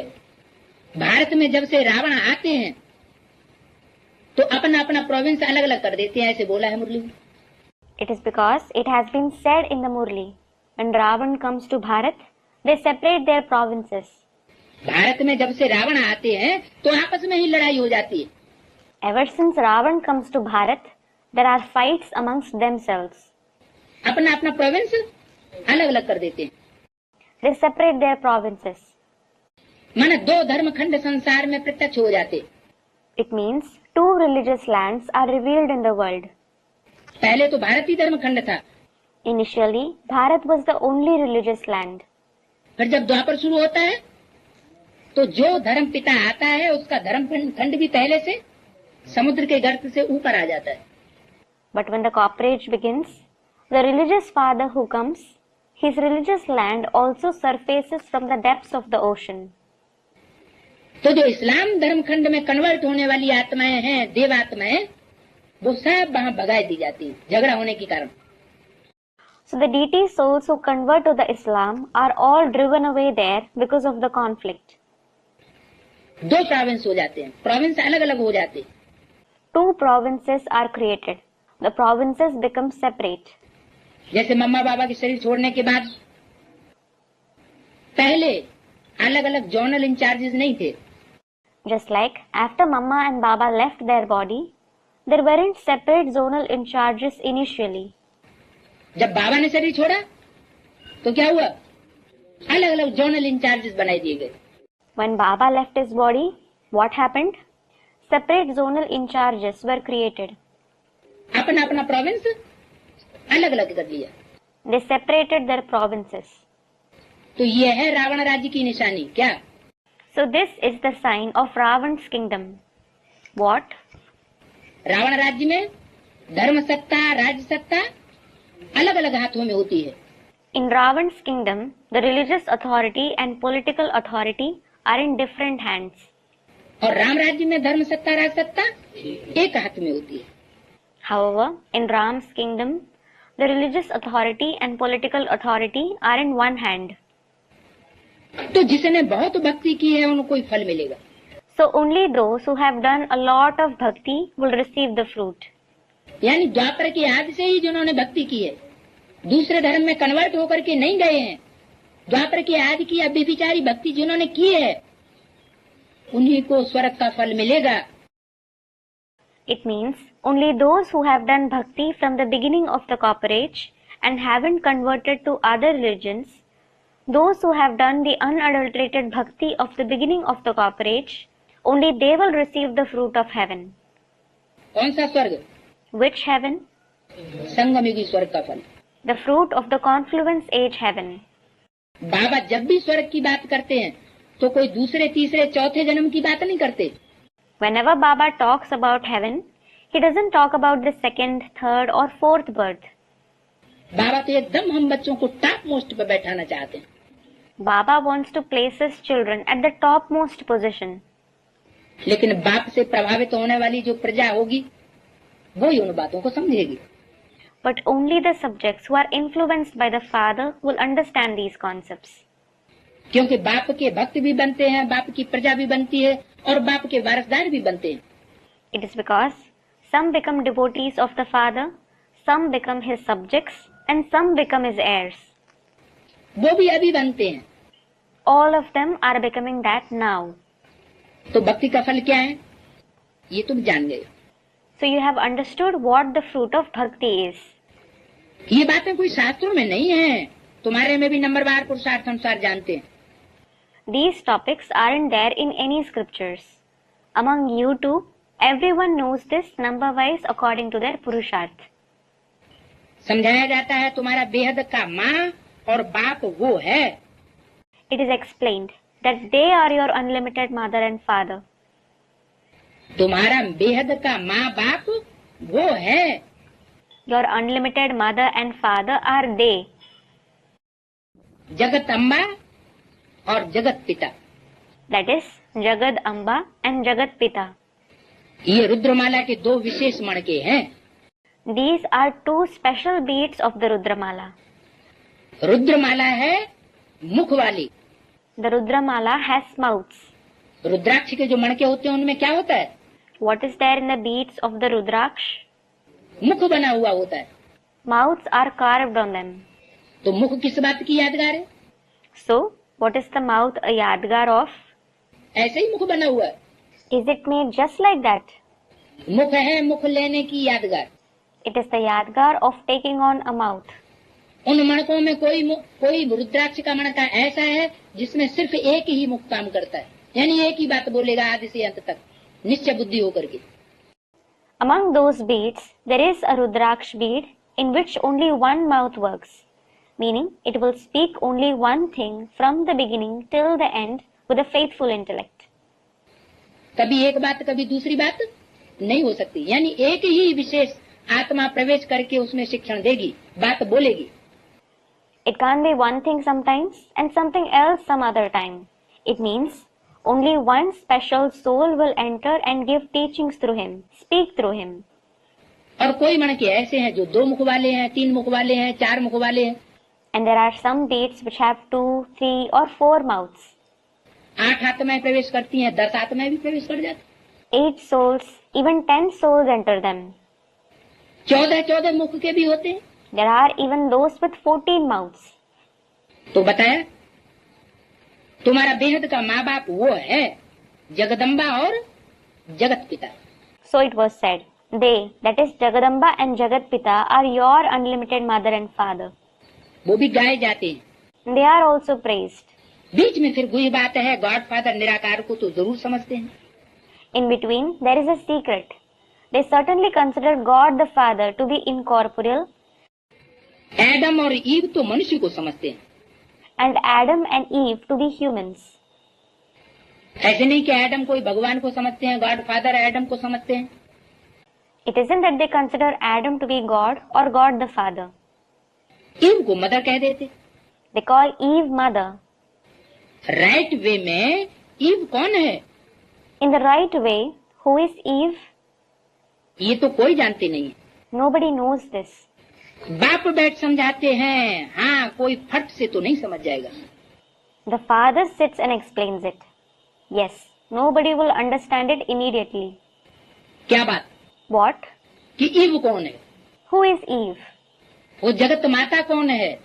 भारत में जब से रावण आते हैं तो अपना अपना प्रोविंस अलग अलग कर देते हैं, ऐसे बोला है मुरली में। It is because it has been said in the Murli, when Ravan comes to Bharat, they separate their provinces. Bharat में जब से रावण आते हैं तो आपस में ही लड़ाई हो जाती है। Ever since Ravan comes to Bharat, there are fights amongst themselves. अपना अपना प्रोविंस अलग अलग कर देते हैं। They separate their provinces. माना दो धर्म खंड संसार में प्रत्यक्ष हो जाते। It means two religious lands are revealed in the world. पहले तो भारत ही धर्म खंड था। Initially, Bharat was the only religious land. फिर जब द्वापर शुरू होता है तो जो धर्म पिता आता है उसका धर्म खंड भी पहले से समुद्र के गर्त से ऊपर आ जाता है. But when the cooperage begins, the religious father who comes, his religious land also surfaces from the depths of the ocean. तो जो इस्लाम धर्म खंड में कन्वर्ट होने वाली आत्माएं हैं, देव आत्माएं, वो सब वहां भगा दी जाती हैं झगड़ा होने के कारण. So the deity souls who convert to the Islam are all driven away there because of the conflict. दो प्रोविंस हो जाते हैं, प्रोविंस अलग अलग हो जाते हैं. Two provinces are created. The provinces become separate. जैसे मम्मा बाबा के शरीर छोड़ने के बाद पहले अलग अलग जोनल इंचार्जेस नहीं थे. Just like after Mama and Baba left their body, there weren't separate zonal in charges initially. जब बाबा ने शरीर छोड़ा तो क्या हुआ, अलग अलग जोनल इंचार्जेस बनाए दिए गए. When Baba left his body, what happened? Separate zonal in charges were created. अपना अपना प्रोविंस अलग अलग कर लिया. They separated their provinces. तो ये है रावण राज्य की निशानी. क्या? So this is the sign of Ravan's kingdom. What? Ravan राज्य में धर्म सत्ता, राज सत्ता अलग अलग हाथों में होती है. In Ravan's kingdom, the religious authority and political authority are in different hands. और राम राज्य में धर्म सत्ता, राज सत्ता एक हाथ में होती है. However, in Ram's kingdom, the religious authority and political authority are in one hand. तो जिसने बहुत भक्ति की है उनको कोई फल मिलेगा. So only those who have done a lot of bhakti will receive the fruit. यानी द्वापर की आदि से ही जिन्होंने भक्ति की है, दूसरे धर्म में कन्वर्ट होकर के नहीं गए हैं, द्वापर की आदि की अव्यभिचारी भक्ति जिन्होंने की है, उन्हीं को स्वर्ग का फल मिलेगा. It means only those who have done bhakti from the beginning of the cooperage and haven't converted to other religions, those who have done the unadulterated bhakti of the beginning of the cooperage, only they will receive the fruit of heaven. कौन सा स्वर्ग? Which heaven? संगम युगी स्वर्ग का फल. The fruit of the confluence age heaven. बाबा जब भी स्वर्ग की बात करते हैं तो कोई दूसरे, तीसरे, चौथे जन्म की बात नहीं करते. Whenever Baba talks about heaven, he doesn't talk about the second, third or fourth birth. बाबा तो एकदम हम बच्चों को टॉप मोस्ट पे बैठाना चाहते हैं. Baba wants to place his children at the topmost position. लेकिन बाप से प्रभावित होने वाली जो प्रजा होगी वो ही उन बातों को समझेगी. But only the subjects who are influenced by the father will understand these concepts. क्योंकि बाप के भक्त भी बनते हैं, बाप की प्रजा भी बनती है और बाप के वारसदार भी बनते हैं. It is because some become devotees of the father, some become his subjects, and some become his heirs. वो भी अभी बनते हैं. All of them are becoming that now. तो भक्ति का फल क्या है ये तुम जान गए. So you have understood what the fruit of bhakti is. ये बातें कोई शास्त्रों में नहीं है, तुम्हारे में भी नंबरवार पुरुषार्थ अनुसार जानते हैं. These topics aren't there in any scriptures. Among you too, everyone knows this number-wise according to their purusharth. समझाया जाता है तुम्हारा बेहद का माँ और बाप वो है. It is explained that they are your unlimited mother and father. तुम्हारा बेहद का माँ बाप वो है. Your unlimited mother and father are they. जगत अम्बा और जगत पिता. That is Jagad Amba and Jagat Pita. ये रुद्रमाला के दो विशेष मणके हैं. These are two special beads of the Rudramala. रुद्रमाला है मुख वाली. The Rudramala has mouths. रुद्राक्ष के जो मणके होते हैं उनमें क्या होता है? What is there in the beads of the Rudraksh? मुख बना हुआ होता है. Mouths are carved on them. तो मुख किस बात की यादगार है? So, what is the mouth a yadgar of? ऐसे ही मुख बना हुआ है. Is it made just like that? मुख है मुख लेने की यादगार. It is the yadgar of taking on a mouth. उन मणकों में कोई रुद्राक्ष का मणका ऐसा है जिसमें सिर्फ एक ही मुख काम करता है, यानी एक ही बात बोलेगा आदि से अंत तक, निश्चय बुद्धि होकर के. Among those beads, there is a Rudraksh bead in which only one mouth works, meaning it will speak only one thing from the beginning till the end with a faithful intellect. कभी एक बात कभी दूसरी बात नहीं हो सकती, यानी एक ही विशेष आत्मा प्रवेश करके उसमें शिक्षण देगी, बात बोलेगी. It can't be one thing sometimes and something else some other time. It means only one special soul will enter and give teachings through him, speak through him. और कोई मन के ऐसे हैं जो 2 मुख वाले हैं, 3 मुख वाले हैं, 4 मुख वाले हैं. And there are some deeds which have 2, 3 or 4 mouths. 8 आत्माएं प्रवेश करती हैं, 10 आत्माएं भी प्रवेश कर जाती. 8 souls, even 10 souls enter them. 14 मुख के भी होते हैं. There are even those with 14 mouths. तो बताया तुम्हारा बेहद का माँ बाप वो है जगदम्बा और जगत पिता. So it was said, they, that is Jagadamba and Jagat Pita, are your unlimited mother and father. वो भी गाए जाते हैं. They are also praised. बीच में फिर गुही बात है, गॉड फादर निराकार को तो जरूर समझते हैं. In between, there is a secret. They certainly consider God the Father to be incorporeal, Adam और ईव तो मनुष्य को समझते हैं. and Adam and Eve to be humans. ऐसे नहीं कि एडम कोई भगवान को समझते हैं, गॉड फादर एडम को समझते हैं. It isn't that they consider Adam to be God or God the Father. Eve को मदर कह देते. They call Eve mother. Right way में ईव कौन है? In the right way, who is Eve? ये तो कोई जानते नहीं है. Nobody knows this. बाप बैठ समझाते हैं, हाँ कोई फट से तो नहीं समझ जाएगा. The father sits and explains it. Yes, nobody will understand it immediately. क्या बात? What? कि ईव कौन है? Who is Eve? वो जगत माता कौन है?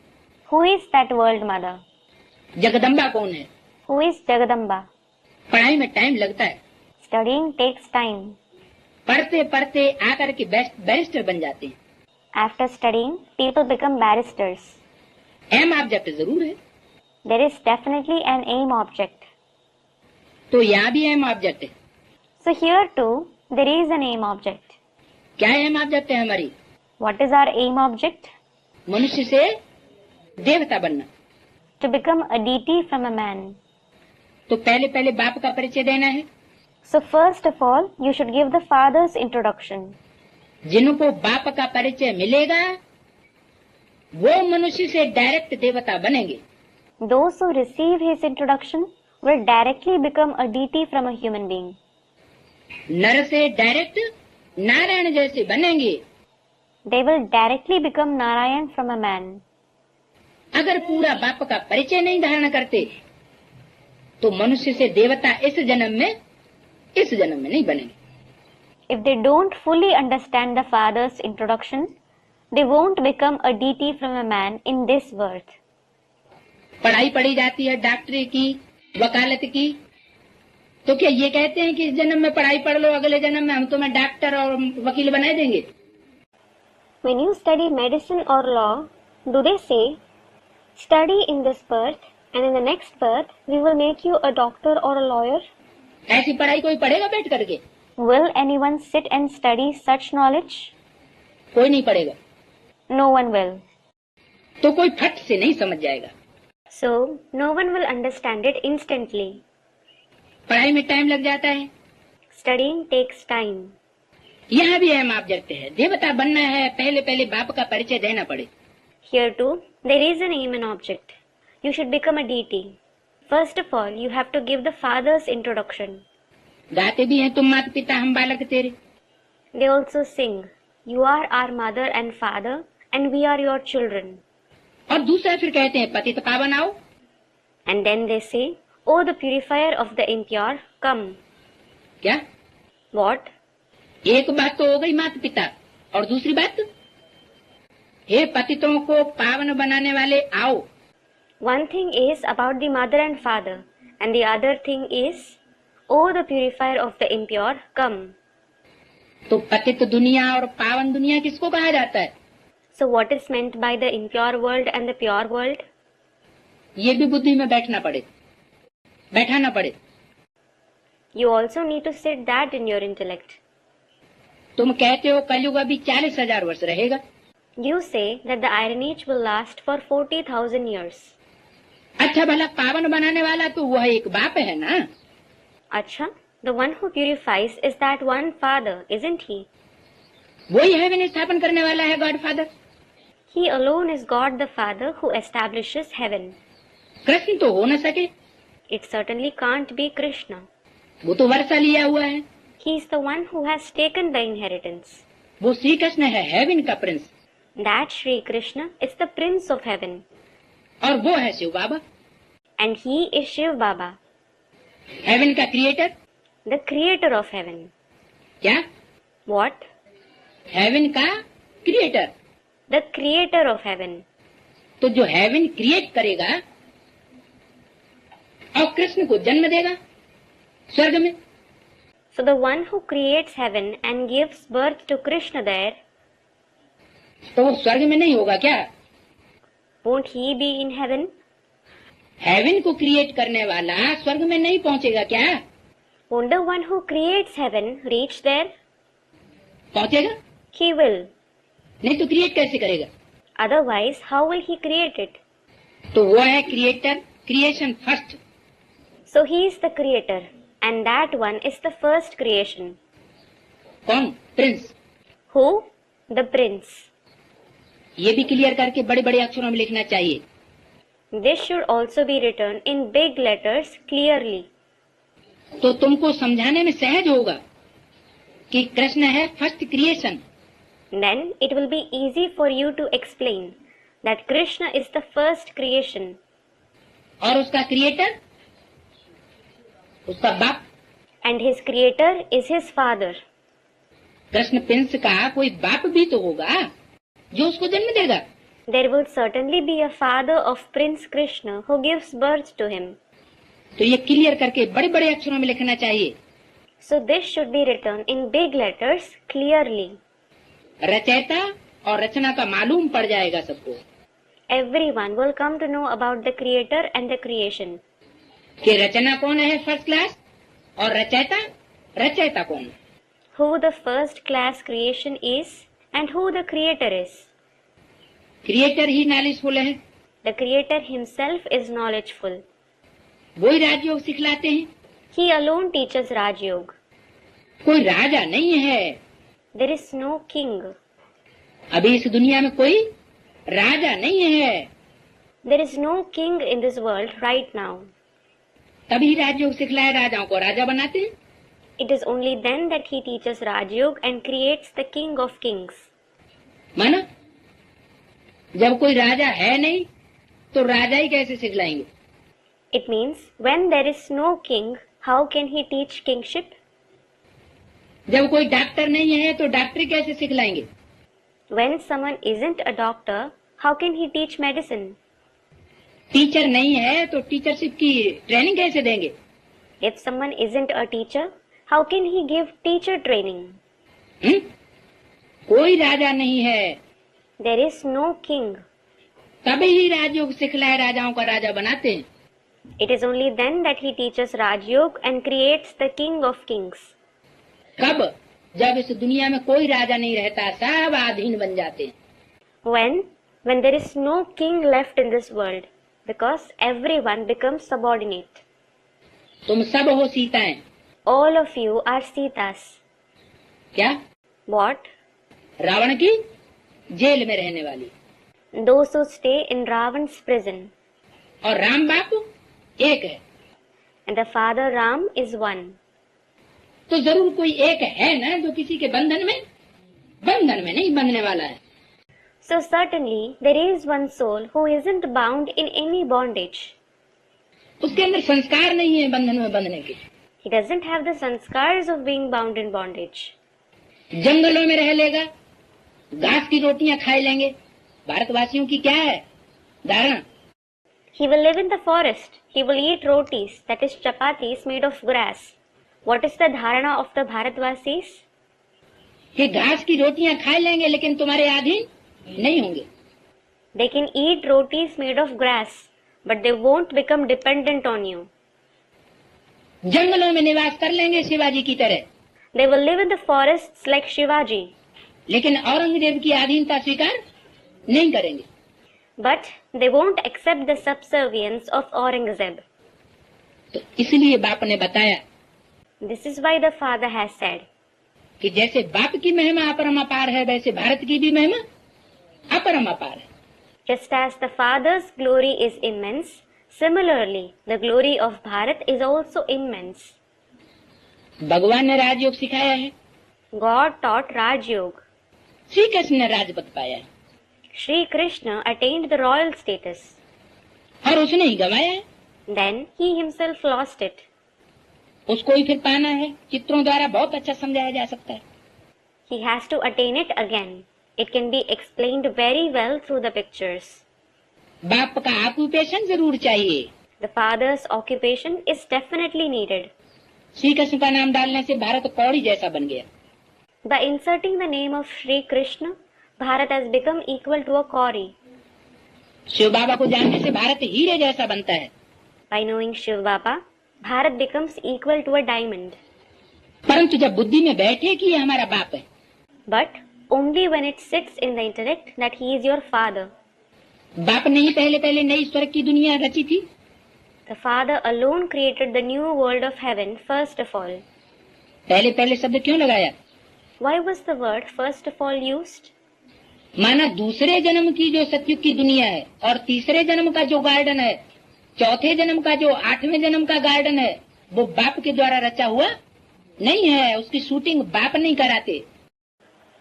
Who is that world mother? Jagdamba कौन है? Who is Jagadamba? पढ़ाई में टाइम लगता है. Studying takes time. पढ़ते पढ़ते आकर के बैरिस्टर बन जाते हैं. After studying, people become barristers. Aim object जरूर है. There is definitely an aim object. तो यहाँ भी एम ऑब्जेक्ट है. So here too, there is an aim object. क्या एम ऑब्जेक्ट है हमारी? What is our aim object? मनुष्य से देवता बनना. To become a deity from a man. तो पहले बाप का परिचय देना है. So first of all, you should give the father's introduction. जिनको बाप का परिचय मिलेगा वो मनुष्य से डायरेक्ट देवता बनेंगे. Those who receive his introduction will directly become a deity from a human being. नर से डायरेक्ट नारायण जैसे बनेंगे. They will directly become Narayan from a man. अगर पूरा बाप का परिचय नहीं धारण करते तो मनुष्य से देवता इस जन्म में नहीं बनेंगे. If they don't fully understand the father's introduction, they won't become a deity from a man in this birth. पढ़ाई पढ़ी जाती है डॉक्टरी की, वकालत की, तो क्या ये कहते हैं कि इस जन्म में पढ़ाई पढ़ लो, अगले जन्म में हम तुम्हें डॉक्टर और वकील बना देंगे? When you study medicine or law, do they say, study in this birth and in the next birth we will make you a doctor or a lawyer? ऐसी पढ़ाई कोई पढ़ेगा बैठ करके? Will anyone sit and study such knowledge? कोई नहीं पढ़ेगा. No one will. तो कोई फट से नहीं समझ जाएगा. So, no one will understand it instantly. पढ़ाई में टाइम लग जाता है. Studying takes time. यहाँ भी अहम ऑब्जेक्ट है. देवता बनना है, पहले बाप का परिचय देना पड़े. Here too, there is an aim and object. You should become a deity. First of all, you have to give the father's introduction. गाते भी हैं, तुम माता पिता हम बालक तेरे. They also sing, you are our mother and father and we are your children. और दूसरा फिर कहते हैं पतित पावन आओ. And then they say, oh the purifier of the impure, come. क्या? What? एक बात तो हो गई माता पिता, और दूसरी बात, हे पतितों को पावन बनाने वाले आओ. One thing is about the mother and father, and the other thing is, oh the purifier of the impure, come. तो पतित दुनिया और पावन दुनिया किसको कहा जाता है? So what is meant by the impure world and the pure world? ये भी बुद्धि में बैठाना पड़े. You also need to sit that in your intellect. तुम कहते हो कलयुग अभी 40,000 वर्ष रहेगा. You say that the Iron Age will last for 40,000 years. अच्छा भला पावन बनाने वाला तो वह एक बाप है ना? Acha, the one who purifies is that one Father, isn't he? वही हेवन स्थापन करने वाला है, God father. He alone is God the Father who establishes heaven. Krishna तो हो न सके, It certainly can't be Krishna. वो तो वर्षा लिया हुआ है। He is the one who has taken the inheritance. वो श्री कृष्ण है हेवन का Prince, That Sri Krishna is the Prince of Heaven. और वो है Shiv Baba, And he is Shiv Baba, heaven का creator. the creator of heaven. क्या? What? हेवन का creator. The creator of heaven. तो जो हेवन क्रिएट करेगा और कृष्ण को जन्म देगा स्वर्ग में, So the one who creates heaven and gives birth to Krishna there, तो वो स्वर्ग में नहीं होगा क्या? won't he be in heaven? Heaven को क्रिएट करने वाला स्वर्ग में नहीं पहुंचेगा क्या? Won't the one who creates heaven reach there? पहुंचेगा, He will. नहीं तो क्रिएट कैसे करेगा? Otherwise, how will he create it? तो वो है creator, creation first. So he is the creator, and that one is the first creation. कौन? Prince. Who? The prince. ये भी क्लियर करके बड़े बड़े अक्षरों में लिखना चाहिए। This should also be written in big letters clearly. तो तुमको समझाने में सहज होगा कि कृष्ण है first creation, Then it will be easy for you to explain that Krishna is the first creation, और उसका क्रिएटर उसका बाप। and his creator is his father. Krishna Prince का कोई बाप भी तो होगा जो उसको जन्म देगा। There will certainly be a father of Prince Krishna who gives birth to him. तो ये क्लियर करके बड़े बड़े अक्षरों में लिखना चाहिए। So this should be written in big letters clearly. रचयिता और रचना का मालूम पड़ जाएगा सबको Everyone will come to know about the creator and the creation. कि रचना कौन है फर्स्ट क्लास और रचयिता कौन है। Who the first class creation is and who the creator is. Creator he knowledgeful है, The creator himself is knowledgeful. वही राजयोग सिखलाते हैं। He alone teaches Raj Yoga. कोई राजा नहीं है, There is no king. अभी इस दुनिया में कोई राजा नहीं है, There is no king in this world right now. तभी राजयोग सिखलाए, राजाओं को राजा बनाते हैं। It is only then that he teaches Raj Yoga and creates the king of kings. माना जब कोई राजा है नहीं तो राजा ही कैसे सिखलाएंगे? It means when there is no king, how can he teach kingship? जब कोई डॉक्टर नहीं है तो डॉक्टरी कैसे सिखलाएंगे? When someone isn't a doctor, how can he teach medicine? Teacher नहीं है तो टीचरशिप की ट्रेनिंग कैसे देंगे? If someone isn't a teacher, how can he give teacher training? कोई राजा नहीं है, There is no king. तभी ही राजयोग सिखलाए, राजाओं का राजा बनाते हैं। It is only then that he teaches Raj Yoga and creates the king of kings. कब? जब इस दुनिया में कोई राजा नहीं रहता, सब अधीन बन जाते हैं। When there is no king left in this world, because everyone becomes subordinate. तुम सब हो सीताएं। All of you are Sitas. क्या? What? रावण की जेल में रहने वाली, Those who stay in Ravan's prison. और राम बापू एक है, And the father Ram is one. तो जरूर कोई एक है ना जो किसी के बंधन में नहीं बंधने वाला है। So certainly there is one soul who isn't bound in any bondage. उसके अंदर संस्कार नहीं है बंधन में बंधने के। He doesn't have the sanskars of being bound in bondage. जंगलों में रह लेगा, घास की रोटियां खाए लेंगे। भारतवासियों की क्या है धारणा? He will live in the forest. He will eat rotis, that is chapatis made of grass. What is the dharana of the Bharatvasis? कि घास की रोटियां खाए लेंगे लेकिन तुम्हारे अधीन नहीं होंगे। They can eat rotis made of grass, but they won't become dependent on you. जंगलों में निवास कर लेंगे शिवाजी की तरह, They will live in the forests like Shivaji, लेकिन औरंगजेब की अधीनता स्वीकार नहीं करेंगे। But they won't accept the subservience of Aurangzeb. तो इसलिए बाप ने बताया This is why the father has said, कि जैसे बाप की महिमा अपरमापार है, वैसे भारत की भी महिमा अपरमापार है। just as the father's glory is immense, similarly the glory of Bharat is also immense. भगवान ने राजयोग सिखाया है, God taught Raj Yoga. Shri Krishna ने राजपद पाया है, Sri Krishna attained the royal status. और उसने ही गंवाया है, Then he himself lost it. उसको ही फिर पाना है। चित्रों द्वारा बहुत अच्छा समझाया जा सकता है। He has to attain it again. It can be explained very well through the pictures. बाप का ऑक्यूपेशन जरूर चाहिए। The father's occupation is definitely needed. Shri Krishna का नाम डालने से भारत कौड़ी जैसा बन गया। By inserting the name of Sri Krishna, Bharat has become equal to a kauri. Shiv बाबा को जानने से भारत हीरे जैसा बनता है। By knowing Shiv Baba, Bharat becomes equal to a diamond. परंतु जब बुद्धि में बैठे कि ये हमारा बाप है, But only when it sits in the intellect that he is your father. बाप ने ही पहले पहले नई स्वर्ग की दुनिया रची थी। The father alone created the new world of heaven first of all. पहले पहले शब्द क्यों लगाया? Why was the word first of all used? माना दूसरे जन्म की जो सतयुग की दुनिया है और तीसरे जन्म का जो गार्डन है, चौथे जन्म का जो 8वें जन्म का गार्डन है, वो बाप के द्वारा रचा हुआ नहीं है। उसकी शूटिंग बाप नहीं कराते।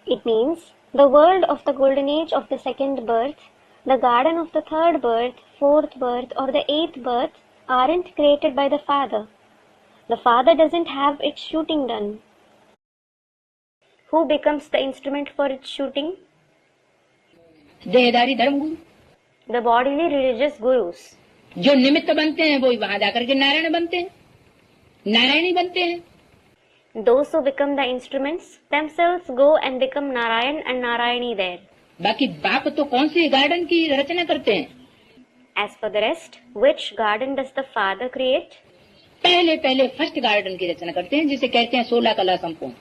It means the world of the golden age of the second birth, the garden of the third birth, fourth birth or the 8th birth aren't created by the father. The father doesn't have its shooting done. Who becomes the instrument for its shooting? देहधारी धर्मगुरु, The bodily religious gurus. जो निमित्त बनते हैं वो वहां जाकर के नारायण बनते हैं, नारायणी बनते हैं। Those who become the instruments themselves go and become Narayan and Narayani there. बाकी बाप तो कौन सी गार्डन की रचना करते हैं? As for the rest, which garden does the father create? पहले पहले फर्स्ट गार्डन की रचना करते हैं, जिसे कहते हैं 16 कला संपूर्ण।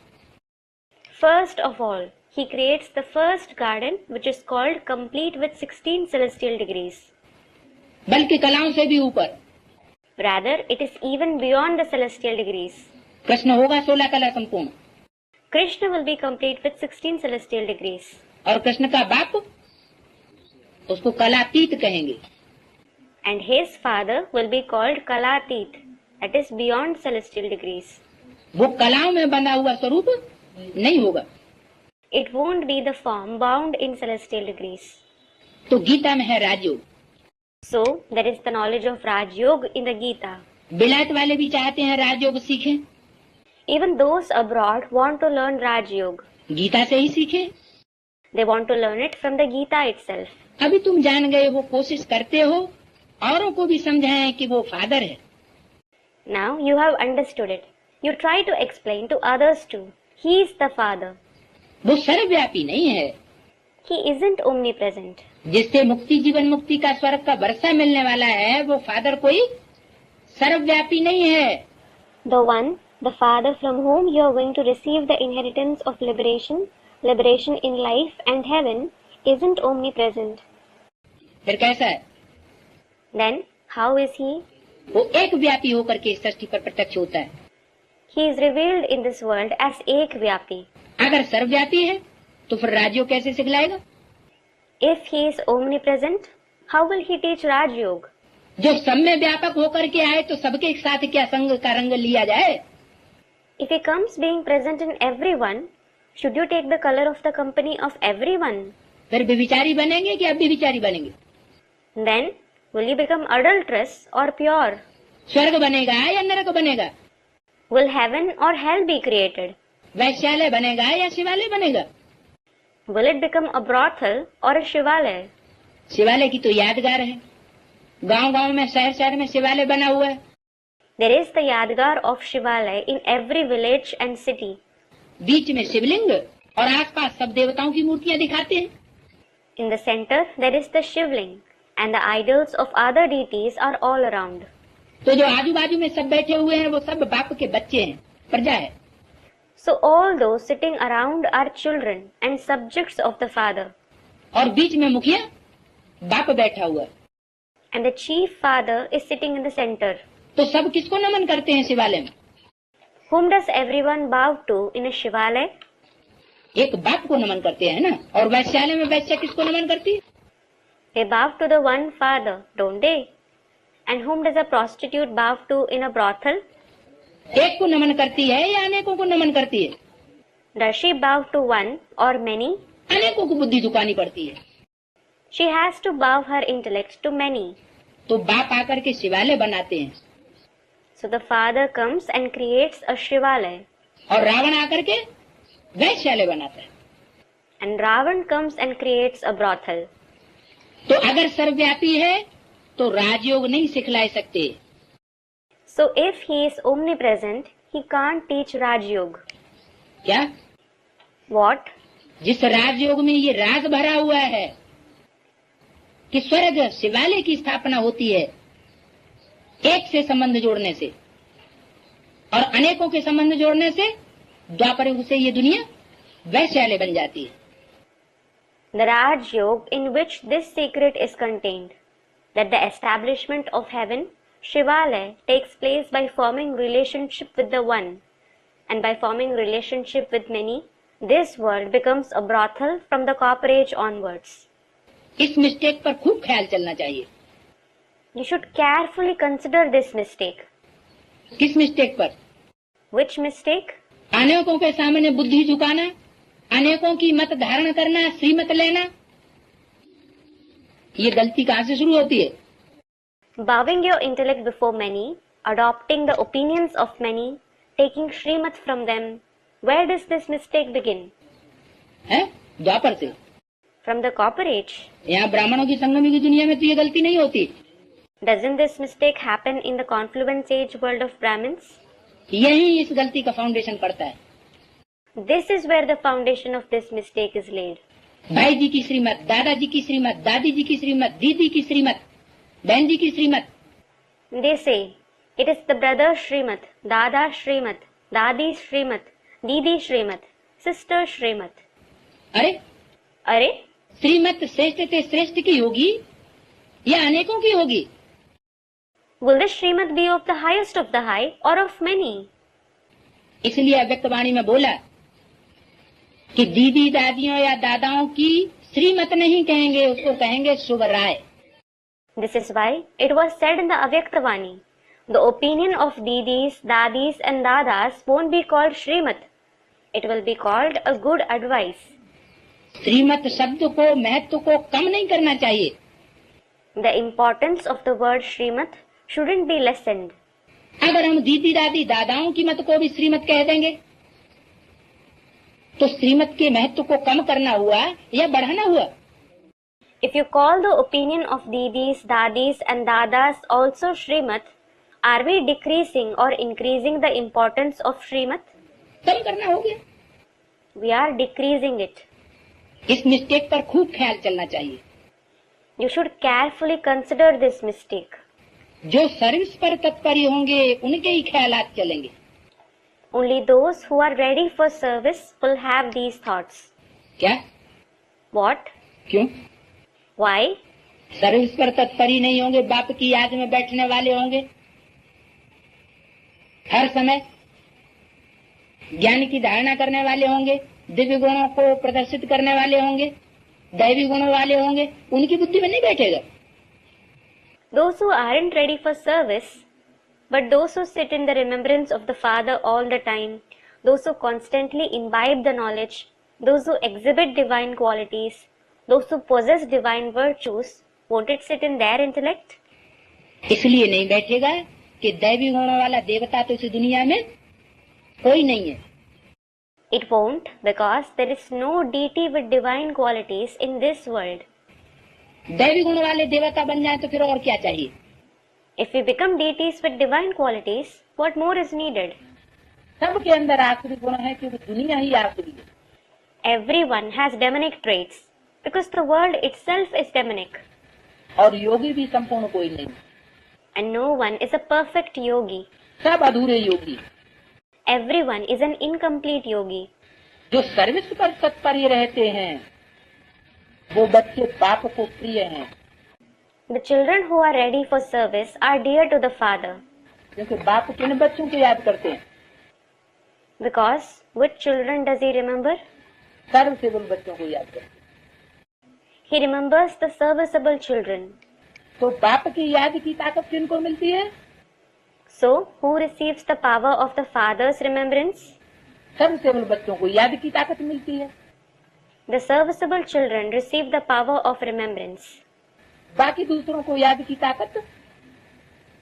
First of all, he creates the first garden which is called complete with 16 celestial degrees. बल्कि कलाओं से भी ऊपर। Rather, it is even beyond the celestial degrees. Krishna होगा 16 कला संपूर्ण Krishna will be complete with 16 celestial degrees. और कृष्ण का बाप उसको कलातीत कहेंगे। And his father will be called Kalatit, that is beyond celestial degrees. वो कलाओं में बंधा हुआ स्वरूप नहीं होगा। It won't be the form bound in celestial degrees. तो गीता में है राजयोग। So, there is the knowledge of Raj Yoga in the Gita. विलायत वाले भी चाहते हैं राजयोग सीखें, Even those abroad want to learn Raj Yoga. Gita से ही सीखें। They want to learn it from the Gita itself. अभी तुम जान गए, वो कोशिश करते हो औरों को भी समझाएं कि वो फादर है। Now you have understood it. You try to explain to others too. He is the Father. वो सर्वव्यापी नहीं है। He isn't omnipresent. जिससे मुक्ति जीवन मुक्ति का स्वर्ग का वर्षा मिलने वाला है, वो फादर कोई सर्वव्यापी नहीं है। The one, the Father from whom you are going to receive the inheritance of liberation in life and heaven, isn't omnipresent. फिर कैसा है? Then, how is he? वो एक व्यापी होकर के इस सृष्टि पर प्रत्यक्ष होता है। He is revealed in this world as Ek Vyapi. अगर सर्वव्यापी है तो फिर राजयोग कैसे सिखलाएगा? If he is omnipresent, how will he teach Raj Yoga? जो सब में व्यापक होकर के आए तो सबके साथ क्या संग का रंग लिया जाए? If he comes being present in everyone, should you take the color of the company of everyone? फिर व्यभिचारी बनेंगे कि अव्यभिचारी बनेंगे? Then, will you become adulterous or pure? स्वर्ग बनेगा या नरक बनेगा? Will heaven or hell be created? वैश्यालय बनेगा या शिवालय बनेगा? Will it become a brothel or a shivalaya? शिवालय की तो यादगार है, गांव गांव में शहर शहर में शिवालय बना हुआ है। There is the Yadgar of Shivalaya in every village and city. बीच में शिवलिंग और आसपास सब देवताओं की मूर्तियां दिखाते हैं। In the center, there is the Shivling, and the idols of other deities are all around. तो जो आजू बाजू में सब बैठे हुए हैं वो सब बाप के बच्चे हैं, प्रजा है। So all those sitting around are children and subjects of the Father. और बीच में मुखिया बाप बैठा हुआ, and the chief father is sitting in the center. तो सब किसको नमन करते हैं शिवालय में? Whom does everyone bow to in a Shivalaya? एक बाप को नमन करते हैं ना, और वैश्यालय में वैश्या किसको नमन करती है? They bow to the one father, don't they? And whom does a prostitute bow to in a brothel? एक को नमन करती है या अनेकों को नमन करती है? Does she bow to one or many? अनेकों को बुद्धि झुकानी पड़ती है। She has to bow her intellect to many. तो बाप आकर के शिवालय बनाते हैं, So the father comes and creates a Shivalaya. और रावण आकर के वैश्यालय बनाता है। And Ravan comes and creates a brothel. तो अगर सर्वव्यापी है तो राजयोग नहीं सिखला सकते। So if he is omnipresent, he can't teach Raj Yoga. क्या? What? जिस राजयोग में ये राज भरा हुआ है कि स्वर्ग शिवालय की स्थापना होती है एक से संबंध जोड़ने से, और अनेकों के संबंध जोड़ने से द्वापर युग से ये दुनिया वैश्यालय बन जाती है। The Raj Yoga in which this secret is contained, that the establishment of heaven, Shivalaya, takes place by forming relationship with the one, and by forming relationship with many, this world becomes a brothel from the copper age onwards. इस mistake पर खूब ख्याल चलना चाहिए। You should carefully consider this mistake. किस mistake पर? Which mistake? अनेकों के सामने बुद्धि झुकाना, अनेकों की मत धारण करना, श्रीमत लेना, ये गलती कहाँ से शुरू होती है? Bowing your intellect before many, adopting the opinions of many, taking Srimat from them. Where does this mistake begin? है द्वापर से। From the copper age. यहाँ ब्राह्मणों की संगमी की दुनिया में तो ये गलती नहीं होती। Doesn't this mistake happen in the confluence age world of Brahmins? यही इस गलती का फाउंडेशन पड़ता है। This is where the foundation of this mistake is laid. भाई जी की श्रीमत, दादाजी की श्रीमत, दादी जी की श्रीमत, दीदी की श्रीमत, बहन जी की श्रीमत। They say it is the brother Srimat, Dada Srimat, Dadi Srimat, Didi Srimat, Sister Srimat. अरे अरे श्रीमत श्रेष्ठ से श्रेष्ठ की होगी या अनेकों की होगी? Will this Srimat be of the highest of the high or of many? इसलिए अव्यक्त वाणी में बोला कि दीदी दादियों या दादाओं की श्रीमत नहीं कहेंगे, उसको कहेंगे शुभ राय। This is why it was said in the Avyaktavani, the opinion of Didis, Dadis and Dadas won't be called Srimat. It will be called a good advice. श्रीमत शब्द को, महत्व को कम नहीं करना चाहिए। The importance of the word Srimat shouldn't be lessened. अगर हम दीदी दादी दादाओं की मत को भी श्रीमत कह देंगे तो श्रीमत के महत्व को कम करना हुआ या बढ़ाना हुआ? If you call the opinion of Didis, Dadis and Dadas also Srimat, are we decreasing or increasing the importance of Srimat? कम करना हो गया। We are decreasing it. इस मिस्टेक पर खूब ख्याल चलना चाहिए। You should carefully consider this mistake. जो सर्विस पर तत्पर होंगे उनके ही ख्यालात चलेंगे। Only those who are ready for service will have these thoughts. क्या? What? क्यों? Why? सर्विस पर तत्पर ही नहीं होंगे, बाप की याद में बैठने वाले होंगे, हर समय ज्ञान की धारणा करने वाले होंगे, दिव्य गुणों को प्रदर्शित करने वाले होंगे, दैवी गुणों वाले होंगे, उनकी बुद्धि में नहीं बैठेगा। Those who aren't ready for service, but those who sit in the remembrance of the Father all the time, those who constantly imbibe the knowledge, those who exhibit divine qualities, those who possess divine virtues, won't it sit in their intellect? इसलिए नहीं बैठेगा कि दैवी गुणों वाला देवता तो इस दुनिया में कोई नहीं है। It won't, because there is no deity with divine qualities in this world. दैवी गुण वाले देवता बन जाए तो फिर और क्या चाहिए? If we become deities with divine qualities, what more is needed? सबके अंदर आसुरी गुण है क्योंकि दुनिया ही आसुरी है। Everyone has demonic traits because the world itself is demonic. और योगी भी संपूर्ण कोई नहीं, And no one is a perfect yogi. सब अधूरे योगी। Everyone is an incomplete yogi. जो सर्विस पर तत्पर ही रहते हैं वो बच्चे बाप को प्रिय हैं, The children who are ready for service are dear to the father. क्योंकि बाप किन बच्चों को याद करते हैं? Because which children does he remember? सर्वसेवक बच्चों को याद करते हैं। He remembers the serviceable children. तो बाप की याद की ताकत किनको मिलती है? So, who receives the power of the father's remembrance? सर्वसेवक बच्चों को याद की ताकत मिलती है। The serviceable children receive the power of remembrance. बाकी दूसरों को याद की ताकत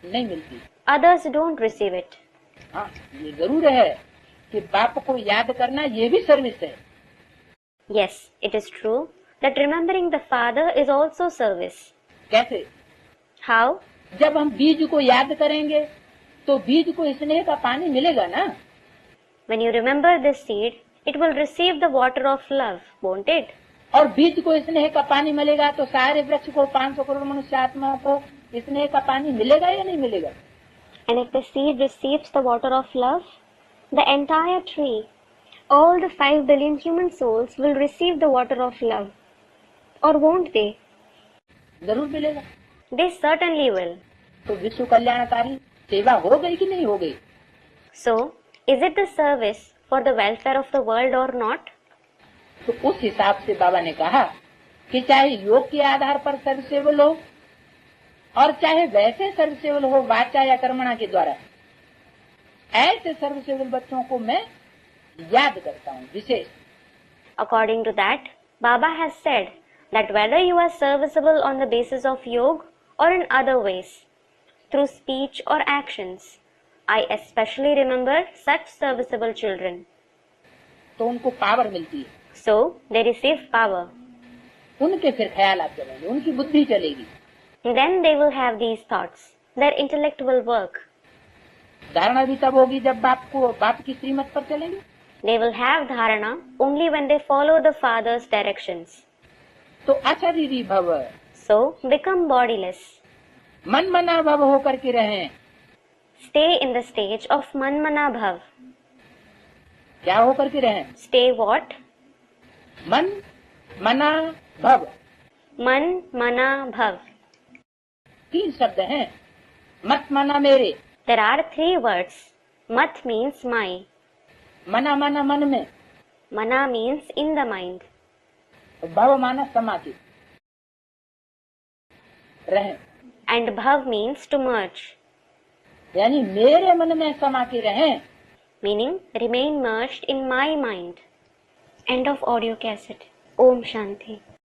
नहीं मिलती। Others don't receive it. हाँ, ये जरूर है कि बाप को याद करना ये भी सर्विस है। Yes, it is true that remembering the father is also service. कैसे? How? जब हम बीज को याद करेंगे तो बीज को स्नेह का पानी मिलेगा ना। When you remember this seed, it will receive the water of love, won't it? और बीज को स्नेह का पानी मिलेगा तो सारे वृक्ष को 500 करोड़ मनुष्य आत्मा को स्नेह का पानी मिलेगा या नहीं मिलेगा? And if the seed receives the water of love, the entire tree, all the 5 billion human souls will receive the water of love. Or won't they? जरूर मिलेगा। They certainly will. तो विश्व कल्याणकारी सेवा हो गई कि नहीं हो गई? So, is it the service for the welfare of the world or not? तो उस हिसाब से बाबा ने कहा कि चाहे योग के आधार पर सर्वसेवल हो और चाहे वैसे सर्वसेवल हो वाचा या कर्मणा के द्वारा, ऐसे सर्वसेवल बच्चों को मैं याद करता हूँ विशेष। According to that, Baba has said that whether you are serviceable on the basis of yoga or in other ways, through speech or actions, I especially remember such serviceable children. तो उनको पावर मिलती है। So, they receive power. उनके फिर ख्यालात चलेंगे, उनकी बुद्धि चलेगी। Then they will have these thoughts. Their intellect will work. धारणा भी तब होगी जब बाप की श्रीमत पर चलेंगे। They will have dharana only when they follow the father's directions. तो अशरीरी भव, So, become bodiless. मन मना भव होकर के रहें। Stay in the stage of manmana bhav. क्या होकर के रहें? Stay what? मन मना भव। Man mana bhav. 3 शब्द हैं। मत मना मेरे, There are 3 words. Mat means my. मना माना मन में, Mana means in the mind. भव माना समाधि रहें, And bhav means to merge. यानी मेरे मन में समा के रहें। Meaning remain merged in my mind. End of audio cassette. Om Shanti.